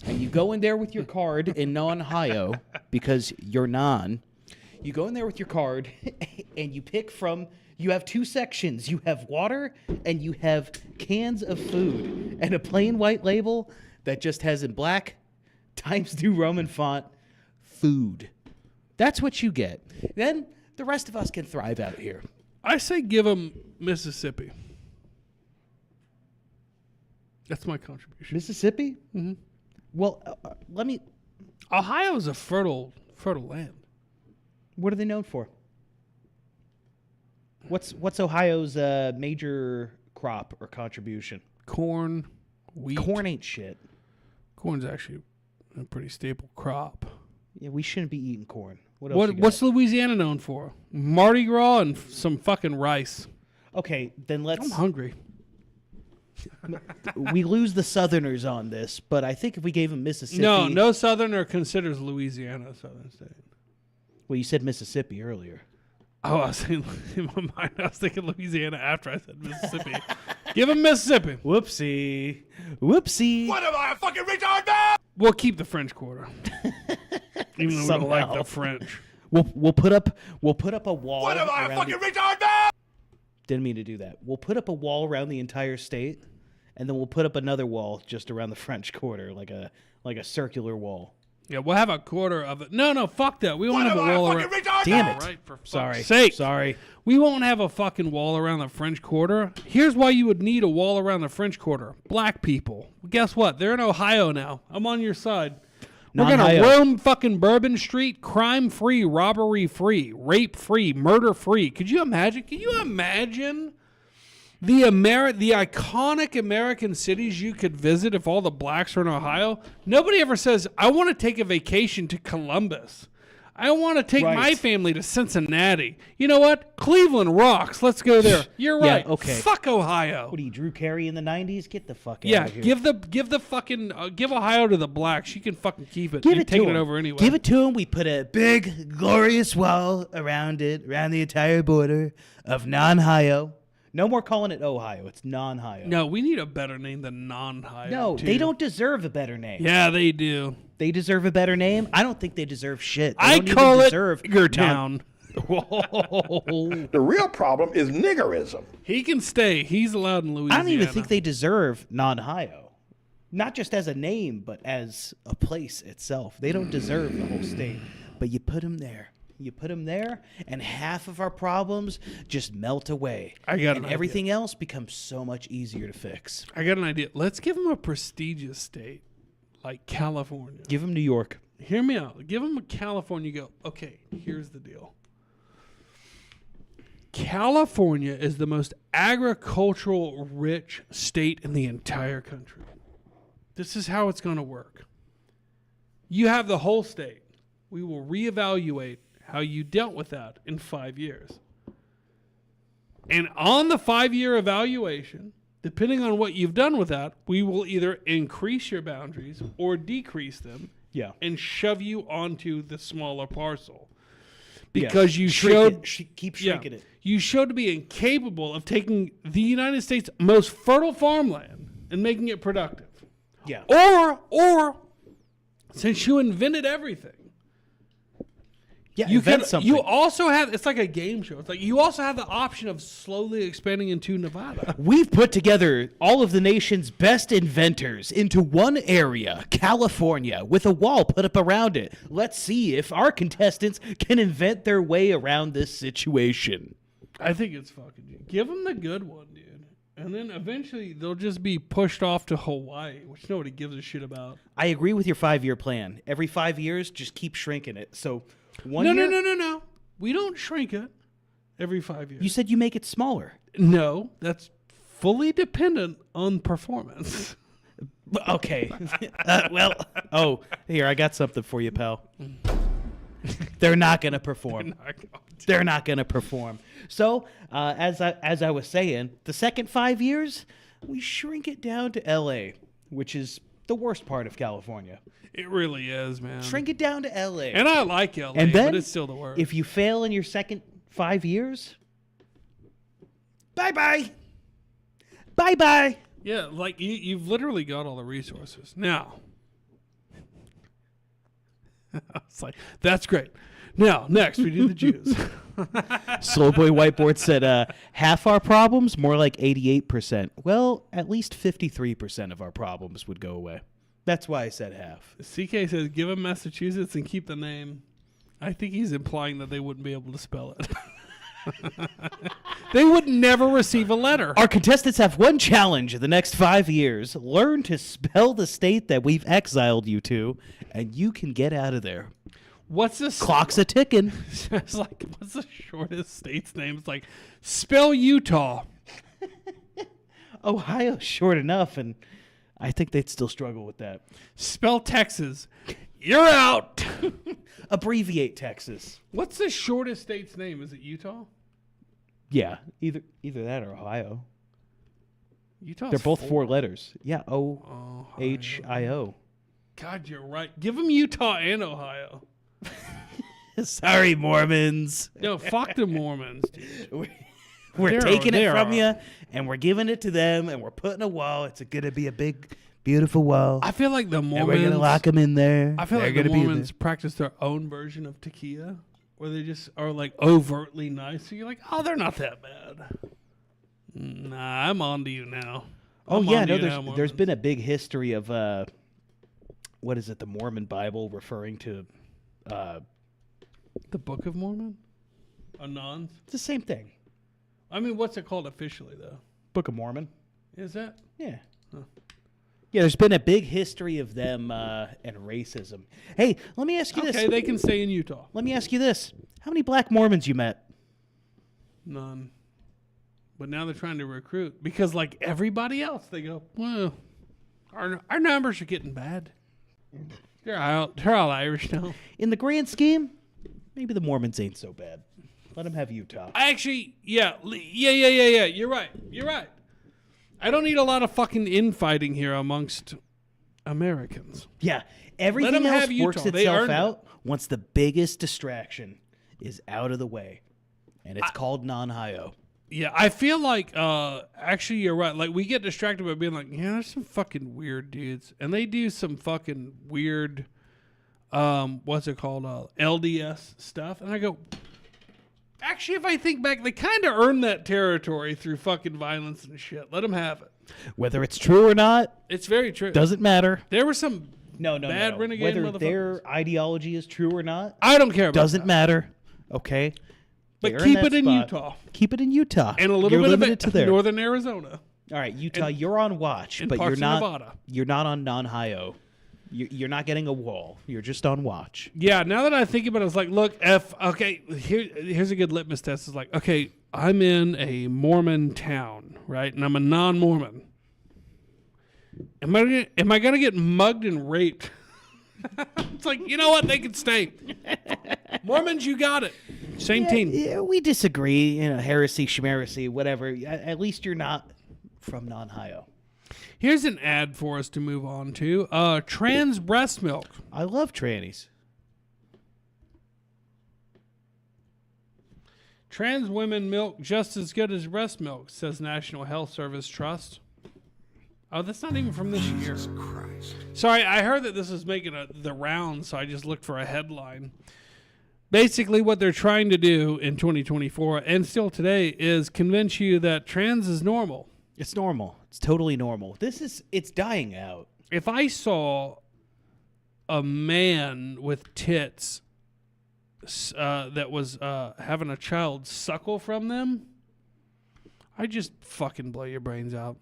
and you go in there with your card in non-Ohio because you're non. You go in there with your card, and you pick from. You have two sections. You have water, and you have cans of food, and a plain white label that just has in black Times New Roman font food. That's what you get. Then the rest of us can thrive out here. I say give them Mississippi. That's my contribution. Mississippi? Mm-hmm. Well, let me... Ohio is a fertile land. What are they known for? What's Ohio's major crop or contribution? Corn, wheat. Corn ain't shit. Corn's actually a pretty staple crop. Yeah, we shouldn't be eating corn. What else? What's Louisiana known for? Mardi Gras and some fucking rice. Okay, then let's... I'm hungry. We lose the Southerners on this, but I think if we gave them Mississippi... No Southerner considers Louisiana a southern state. Well, you said Mississippi earlier. Oh, I was saying, in my mind, I was thinking Louisiana after I said Mississippi. Give them Mississippi. Whoopsie. What am I, a fucking retard, man? We'll keep the French Quarter. Even though we don't like the French. We'll put up a wall. What am I, a fucking retard, man? Didn't mean to do that. We'll put up a wall around the entire state, and then we'll put up another wall just around the French Quarter, like a circular wall. Yeah, we'll have a quarter of it. No, fuck that. We won't have a wall around. Damn it! Right, for fuck's Sorry. sake. Sorry. We won't have a fucking wall around the French Quarter. Here's why you would need a wall around the French Quarter. Black people. Well, guess what? They're in Ohio now. I'm on your side. We're going to roam fucking Bourbon Street, crime-free, robbery-free, rape-free, murder-free. Could you imagine? Can you imagine the iconic American cities you could visit if all the blacks are in Ohio? Nobody ever says, I want to take a vacation to Columbus. I want to take my family to Cincinnati. You know what? Cleveland rocks. Let's go there. You're right. Yeah, okay. Fuck Ohio. What are you, Drew Carey in the 90s? Get the fuck out of here. Give Ohio to the blacks. You can fucking keep it. Give You're it to taking him. it over anyway. Give it to him. We put a big, glorious wall around it, around the entire border of non-Ohio. No more calling it Ohio. It's non-Ohio. No, we need a better name than non-Ohio. No, they don't deserve a better name. Yeah, they do. They deserve a better name? I don't think they deserve shit. They I don't call even it deserve Niggertown. The real problem is niggerism. He can stay. He's allowed in Louisiana. I don't even think they deserve non-Ohio. Not just as a name, but as a place itself. They don't deserve the whole state. But you put them there. You put them there, and half of our problems just melt away. And everything else becomes so much easier to fix. I got an idea. Let's give them a prestigious state like California. Give them New York. Hear me out. Give them a California. Go, okay, here's the deal. California is the most agricultural rich state in the entire country. This is how it's going to work. You have the whole state. We will reevaluate how you dealt with that in 5 years. And on the 5-year evaluation, depending on what you've done with that, we will either increase your boundaries or decrease them Yeah. and shove you onto the smaller parcel. Yeah. Because you Shrink showed... it. Keep shrinking it. You showed to be incapable of taking the United States' most fertile farmland and making it productive. Yeah. Or since you invented everything, Yeah, you invent can. something. You also have. It's like a game show. It's like you also have the option of slowly expanding into Nevada. We've put together all of the nation's best inventors into one area, California, with a wall put up around it. Let's see if our contestants can invent their way around this situation. I think it's fucking. Give them the good one, dude. And then eventually they'll just be pushed off to Hawaii, which nobody gives a shit about. I agree with your 5-year plan. Every 5 years, just keep shrinking it. So No. We don't shrink it every 5 years. You said you make it smaller. No, that's fully dependent on performance. Okay. Here, I got something for you, pal. They're not going to perform. They're not going to perform. So, as I was saying, the second 5 years, we shrink it down to L.A., which is the worst part of California. It really is, man. Shrink it down to L.A. And I like L.A., and then, but it's still the worst. If you fail in your second 5 years, bye-bye. Bye-bye. Yeah, like you've literally got all the resources. Now, it's like, that's great. Now, next, we do the Jews. Slowboy Whiteboard said, half our problems, more like 88%. Well, at least 53% of our problems would go away. That's why I said half. CK says, give them Massachusetts and keep the name. I think he's implying that they wouldn't be able to spell it. They would never receive a letter. Our contestants have one challenge in the next 5 years. Learn to spell the state that we've exiled you to, and you can get out of there. What's this? Clock's a ticking. It's like, what's the shortest state's name? It's like, spell Utah. Ohio's short enough, and I think they'd still struggle with that. Spell Texas. You're out. Abbreviate Texas. What's the shortest state's name? Is it Utah? Yeah, either that or Ohio. Utah's They're both 4 4 letters. Yeah, O-H-I-O. God, you're right. Give them Utah and Ohio. Sorry, Mormons. No, fuck the Mormons, dude. We're taking it from you, and we're giving it to them, and we're putting a wall. It's going to be a big, beautiful wall. I feel like the Mormons... And we're going to lock them in there. I feel like the Mormons practice their own version of tequila, where they just are like overtly nice. So you're like, oh, they're not that bad. Nah, I'm on to you now. Oh, yeah, no, there's been a big history of, what is it, the Mormon Bible referring to... the Book of Mormon? Anons? It's the same thing. I mean, what's it called officially, though? Book of Mormon. Is that? Yeah. Huh. Yeah, there's been a big history of them and racism. Hey, let me ask you this. Okay, they can stay in Utah. Let me ask you this. How many black Mormons you met? None. But now they're trying to recruit. Because like everybody else, they go, well, our numbers are getting bad. They're all Irish now. In the grand scheme, maybe the Mormons ain't so bad. Let them have Utah. Actually, yeah. You're right. I don't need a lot of fucking infighting here amongst Americans. Yeah, everything else works Utah. itself out once the biggest distraction is out of the way, and it's called non-Ohio. Yeah, I feel like, actually, you're right. Like, we get distracted by being like, yeah, there's some fucking weird dudes. And they do some fucking weird, what's it called, LDS stuff. And I go, actually, if I think back, they kind of earned that territory through fucking violence and shit. Let them have it. Whether it's true or not, it's very true. Doesn't matter. There were some bad renegade Whether motherfuckers. their ideology is true or not, I don't care about doesn't that. matter. Okay? But They're keep in it that in spot. Utah. Keep it in Utah. And a little You're bit of limited it to there. northern Arizona. All right, Utah, And- you're on watch, and but parts you're of not. Nevada. You're not on non-Ohio. You're not getting a wall. You're just on watch. Yeah, now that I think about it, it's like, look, here's a good litmus test. It's like, okay, I'm in a Mormon town, right? And I'm a non-Mormon. Am I gonna get mugged and raped? It's like, you know what? They can stay. Mormons, you got it. Same team. Yeah, we disagree. Heresy, schmeresy, whatever. At least you're not from non-Ohio. Here's an ad for us to move on to. Trans breast milk. I love trannies. Trans women milk just as good as breast milk, says National Health Service Trust. Oh, that's not even from this year. Jesus Christ. Sorry, I heard that this is making the rounds, so I just looked for a headline. Basically, what they're trying to do in 2024 and still today is convince you that trans is normal. It's normal. It's totally normal. It's dying out. If I saw a man with tits that was having a child suckle from them, I'd just fucking blow your brains out.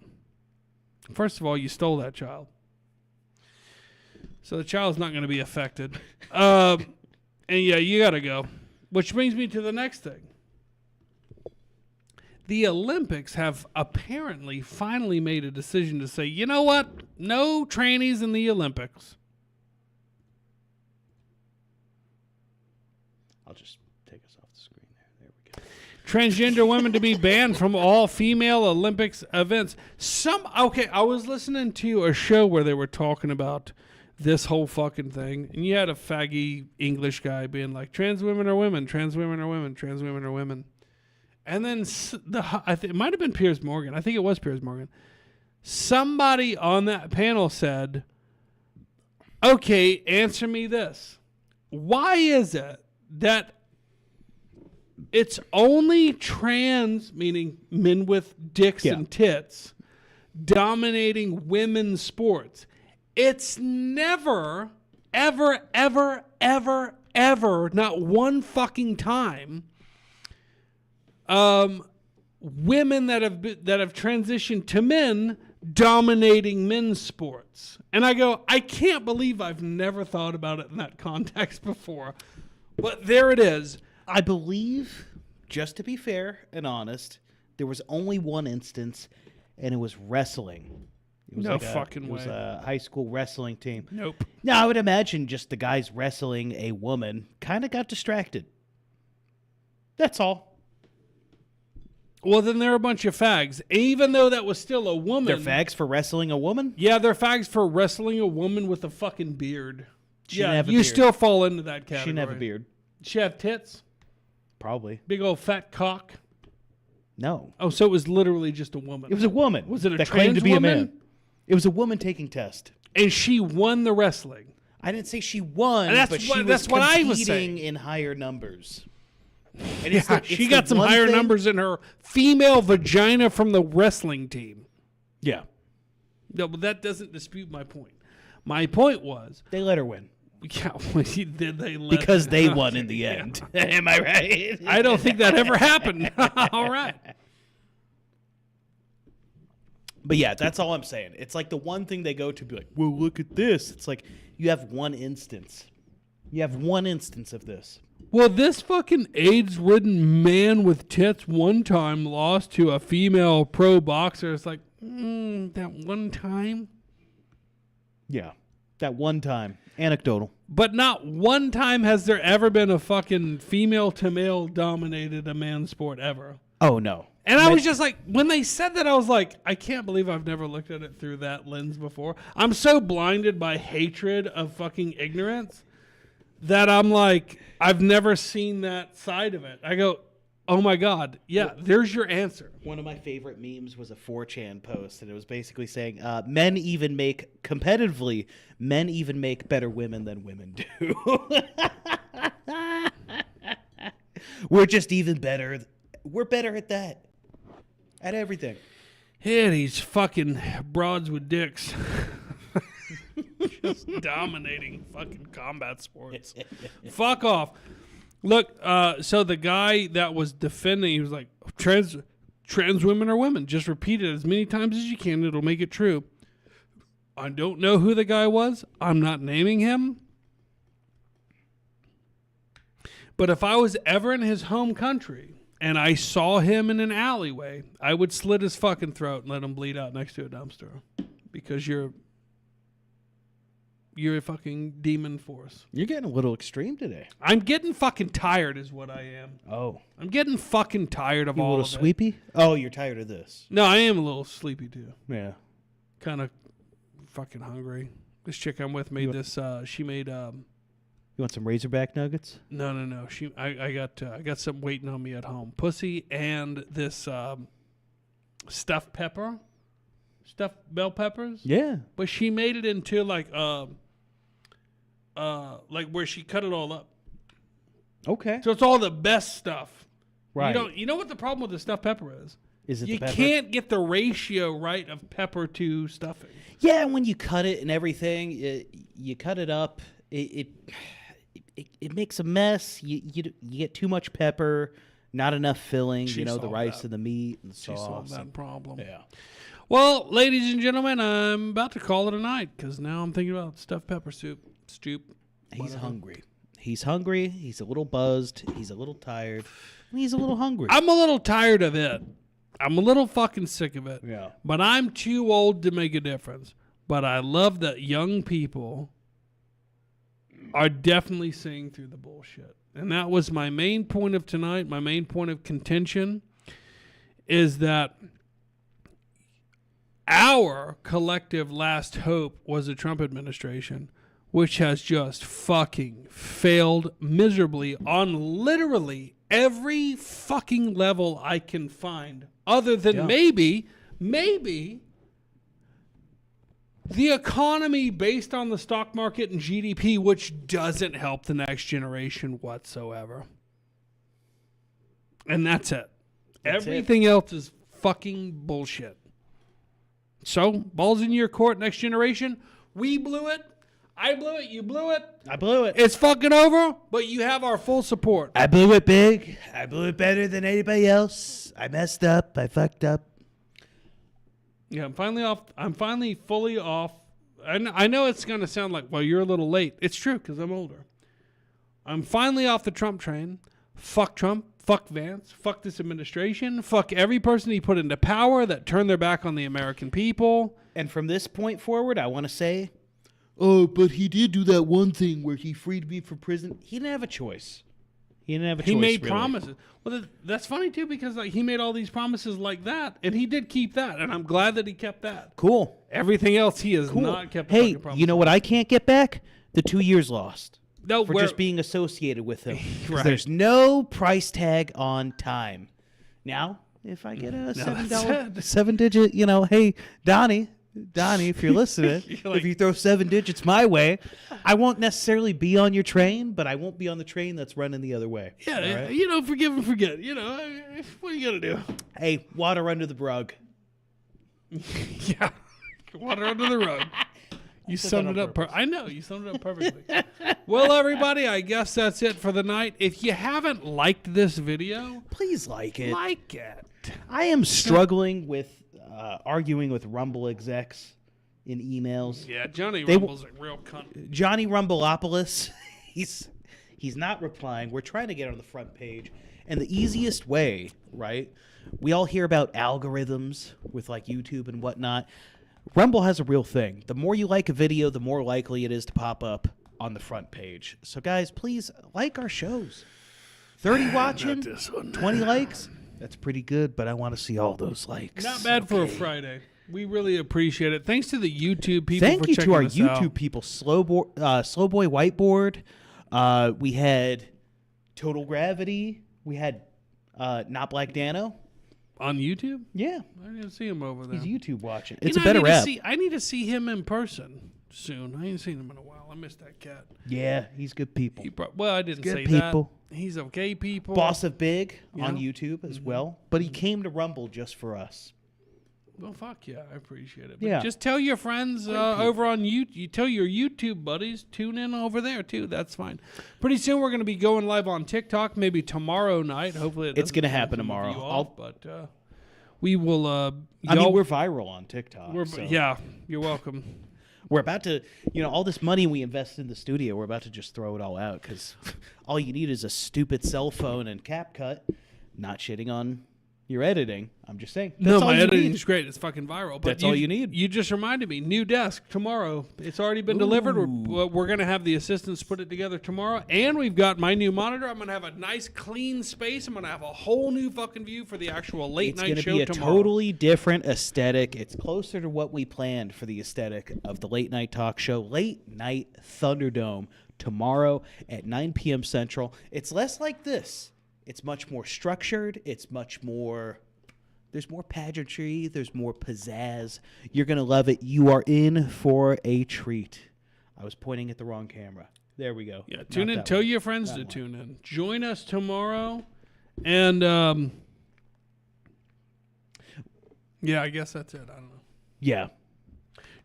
First of all, you stole that child. So the child's not going to be affected. And yeah, you got to go. Which brings me to the next thing. The Olympics have apparently finally made a decision to say, you know what? No trannies in the Olympics. I'll just take us off the screen there. There we go. Transgender women to be banned from all female Olympics events. I was listening to a show where they were talking about this whole fucking thing, and you had a faggy English guy being like, trans women are women, trans women are women, trans women are women. And then it might have been Piers Morgan. I think it was Piers Morgan. Somebody on that panel said, okay, answer me this. Why is it that it's only trans, meaning men with dicks and tits, dominating women's sports? It's never, ever, ever, ever, ever, not one fucking time, women that have transitioned to men dominating men's sports. And I go, I can't believe I've never thought about it in that context before. But there it is. I believe, just to be fair and honest, there was only one instance, and it was wrestling. It was fucking way. It was a high school wrestling team. Nope. Now, I would imagine just the guys wrestling a woman kind of got distracted. That's all. Well, then they're a bunch of fags. Even though that was still a woman. They're fags for wrestling a woman? Yeah, they're fags for wrestling a woman with a fucking beard. She didn't have a you beard. still fall into that category. She didn't have a beard. She have tits? Probably. Big old fat cock? No. Oh, so it was literally just a woman. It was a woman. Was it a that trans claimed to be woman? a man? It was a woman taking test. And she won the wrestling. I didn't say she won, And but she was that's what I was saying. competing in higher numbers. And Yeah, she got some higher numbers in her female vagina from the wrestling team. Yeah. No, but that doesn't dispute my point. My point was... They let her win. Yeah, did they let because they won in the end. Am I right? I don't think that ever happened. All right. But yeah, that's all I'm saying. It's like the one thing they go to be like, well, look at this. It's like you have one instance. You have one instance of this. Well, this fucking AIDS-ridden man with tits one time lost to a female pro boxer. It's like, that one time? Yeah, that one time. Anecdotal. But not one time has there ever been a fucking female-to-male dominated a man's sport ever. Oh, no. And I was just like, when they said that, I was like, I can't believe I've never looked at it through that lens before. I'm so blinded by hatred of fucking ignorance that I'm like, I've never seen that side of it. I go, oh my God, yeah, there's your answer. One of my favorite memes was a 4chan post, and it was basically saying, men even make better women than women do. We're just even better. We're better at that. At everything. Yeah, these fucking broads with dicks. Just dominating fucking combat sports. Fuck off. Look, so the guy that was defending, he was like, trans women are women. Just repeat it as many times as you can. It'll make it true. I don't know who the guy was. I'm not naming him. But if I was ever in his home country and I saw him in an alleyway, I would slit his fucking throat and let him bleed out next to a dumpster. Because you're a fucking demon force. You're getting a little extreme today. I'm getting fucking tired is what I am. Oh. I'm getting fucking tired of You all a of little sleepy? Oh, you're tired of this. No, I am a little sleepy too. Yeah. kind of fucking hungry. This chick I'm with made this. She made. You want some Razorback nuggets? No. I got something waiting on me at home. Pussy and this stuffed pepper, stuffed bell peppers. Yeah. But she made it into like where she cut it all up. Okay. So it's all the best stuff. Right. You know what the problem with the stuffed pepper is? Is it you the pepper? can't get the ratio right of pepper to stuffing. Yeah, and when you cut it and everything, you cut it up. It makes a mess. You get too much pepper, not enough filling. She the solved rice that. and the meat and the She sauce. solved that problem. Yeah. Well, ladies and gentlemen, I'm about to call it a night because now I'm thinking about stuffed pepper soup. He's hungry. He's hungry. He's a little buzzed. He's a little tired. He's a little hungry. I'm a little tired of it. I'm a little fucking sick of it. Yeah. But I'm too old to make a difference. But I love that young people are definitely seeing through the bullshit. And that was my main point of tonight. My main point of contention is that our collective last hope was the Trump administration, which has just fucking failed miserably on literally every fucking level I can find, other than maybe the economy based on the stock market and GDP, which doesn't help the next generation whatsoever. And that's it. Everything else is fucking bullshit. So, balls in your court, next generation. We blew it. I blew it. You blew it. I blew it. It's fucking over, but you have our full support. I blew it big. I blew it better than anybody else. I messed up. I fucked up. Yeah, I'm finally off. I'm finally fully off. I know it's going to sound like, well, you're a little late. It's true because I'm older. I'm finally off the Trump train. Fuck Trump. Fuck Vance. Fuck this administration. Fuck every person he put into power that turned their back on the American people. And from this point forward, I want to say, oh, but he did do that one thing where he freed me from prison. He didn't have a choice. He made promises. Well, that's funny, too, because like he made all these promises like that, and he did keep that, and I'm glad that he kept that. Cool. Everything else he has not kept. Hey, you know what I can't get back? The 2 years lost. No, for just being associated with him. Right. There's no price tag on time. Now, if I get a $7 7-digit, hey, Donnie, if you're listening, if you throw 7 digits my way, I won't necessarily be on your train, but I won't be on the train that's running the other way. Yeah, right? Forgive and forget. What are you gonna do? Hey, water under the rug. Yeah, water under the rug. You summed it up. I know you summed it up perfectly. Well, everybody, I guess that's it for the night. If you haven't liked this video, please like it. Like it. I am struggling with arguing with Rumble execs in emails. Yeah, Johnny Rumble's a real cunt. Johnny Rumbleopolis, he's not replying. We're trying to get on the front page, and the easiest way, right? We all hear about algorithms with like YouTube and whatnot. Rumble has a real thing. The more you like a video, the more likely it is to pop up on the front page. So guys, please like our shows. 30 watching, 20 likes. That's pretty good, but I want to see all those likes. Not bad for a Friday. We really appreciate it. Thanks to the YouTube people. Thank for you checking to our us YouTube out. people. Slow Boy Whiteboard. We had Total Gravity. We had Not Black Dano. On YouTube? Yeah. I didn't see him over there. He's YouTube watching. It's a better app. I need to see him in person soon. I ain't seen him in a while. I missed that cat. Yeah, he's good people. Well, I didn't say people. that. He's okay people. Boss of Big on Yeah. YouTube as well. But he came to Rumble just for us. Well, fuck yeah. I appreciate it. But Yeah. just tell your friends over on YouTube. You tell your YouTube buddies, tune in over there, too. That's fine. Pretty soon we're going to be going live on TikTok, maybe tomorrow night. Hopefully It's going to happen tomorrow. But we will... I mean, we're viral on TikTok. Yeah, you're welcome. We're about to, all this money we invest in the studio, we're about to just throw it all out because all you need is a stupid cell phone and CapCut. Not shitting on Your editing, I'm just saying. No, my editing is great. It's fucking viral. But That's all you need. You just reminded me. New desk tomorrow. It's already been delivered. We're going to have the assistants put it together tomorrow. And we've got my new monitor. I'm going to have a nice, clean space. I'm going to have a whole new fucking view for the actual late night show tomorrow. It's going to be a totally different aesthetic. It's closer to what we planned for the aesthetic of the late night talk show. Late Night Thunderdome tomorrow at 9 p.m. Central. It's less like this. It's much more structured. It's much more... There's more pageantry. There's more pizzazz. You're going to love it. You are in for a treat. I was pointing at the wrong camera. There we go. Yeah, tune in. Tell your friends to tune in. Join us tomorrow. And, yeah, I guess that's it. I don't know. Yeah.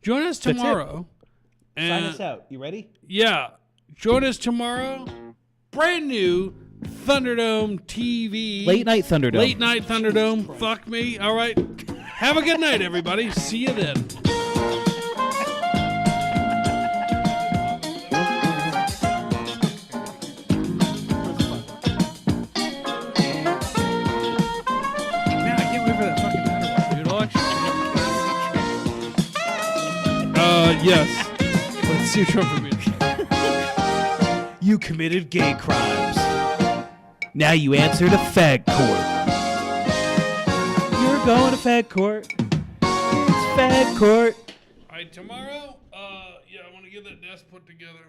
Join us tomorrow. Sign us out. You ready? Yeah. Join us tomorrow. Brand new Thunderdome TV. Late Night Thunderdome. Late Night Thunderdome. Fuck me. All right. Have a good night, everybody. See you then. Man, I can't wait for that fucking battle, dude. I'll actually... yes. Let's see Trump for me. You committed gay crimes. Now you answer to fag court. You're going to fag court. It's fag court. All right, tomorrow, yeah, I want to get that desk put together.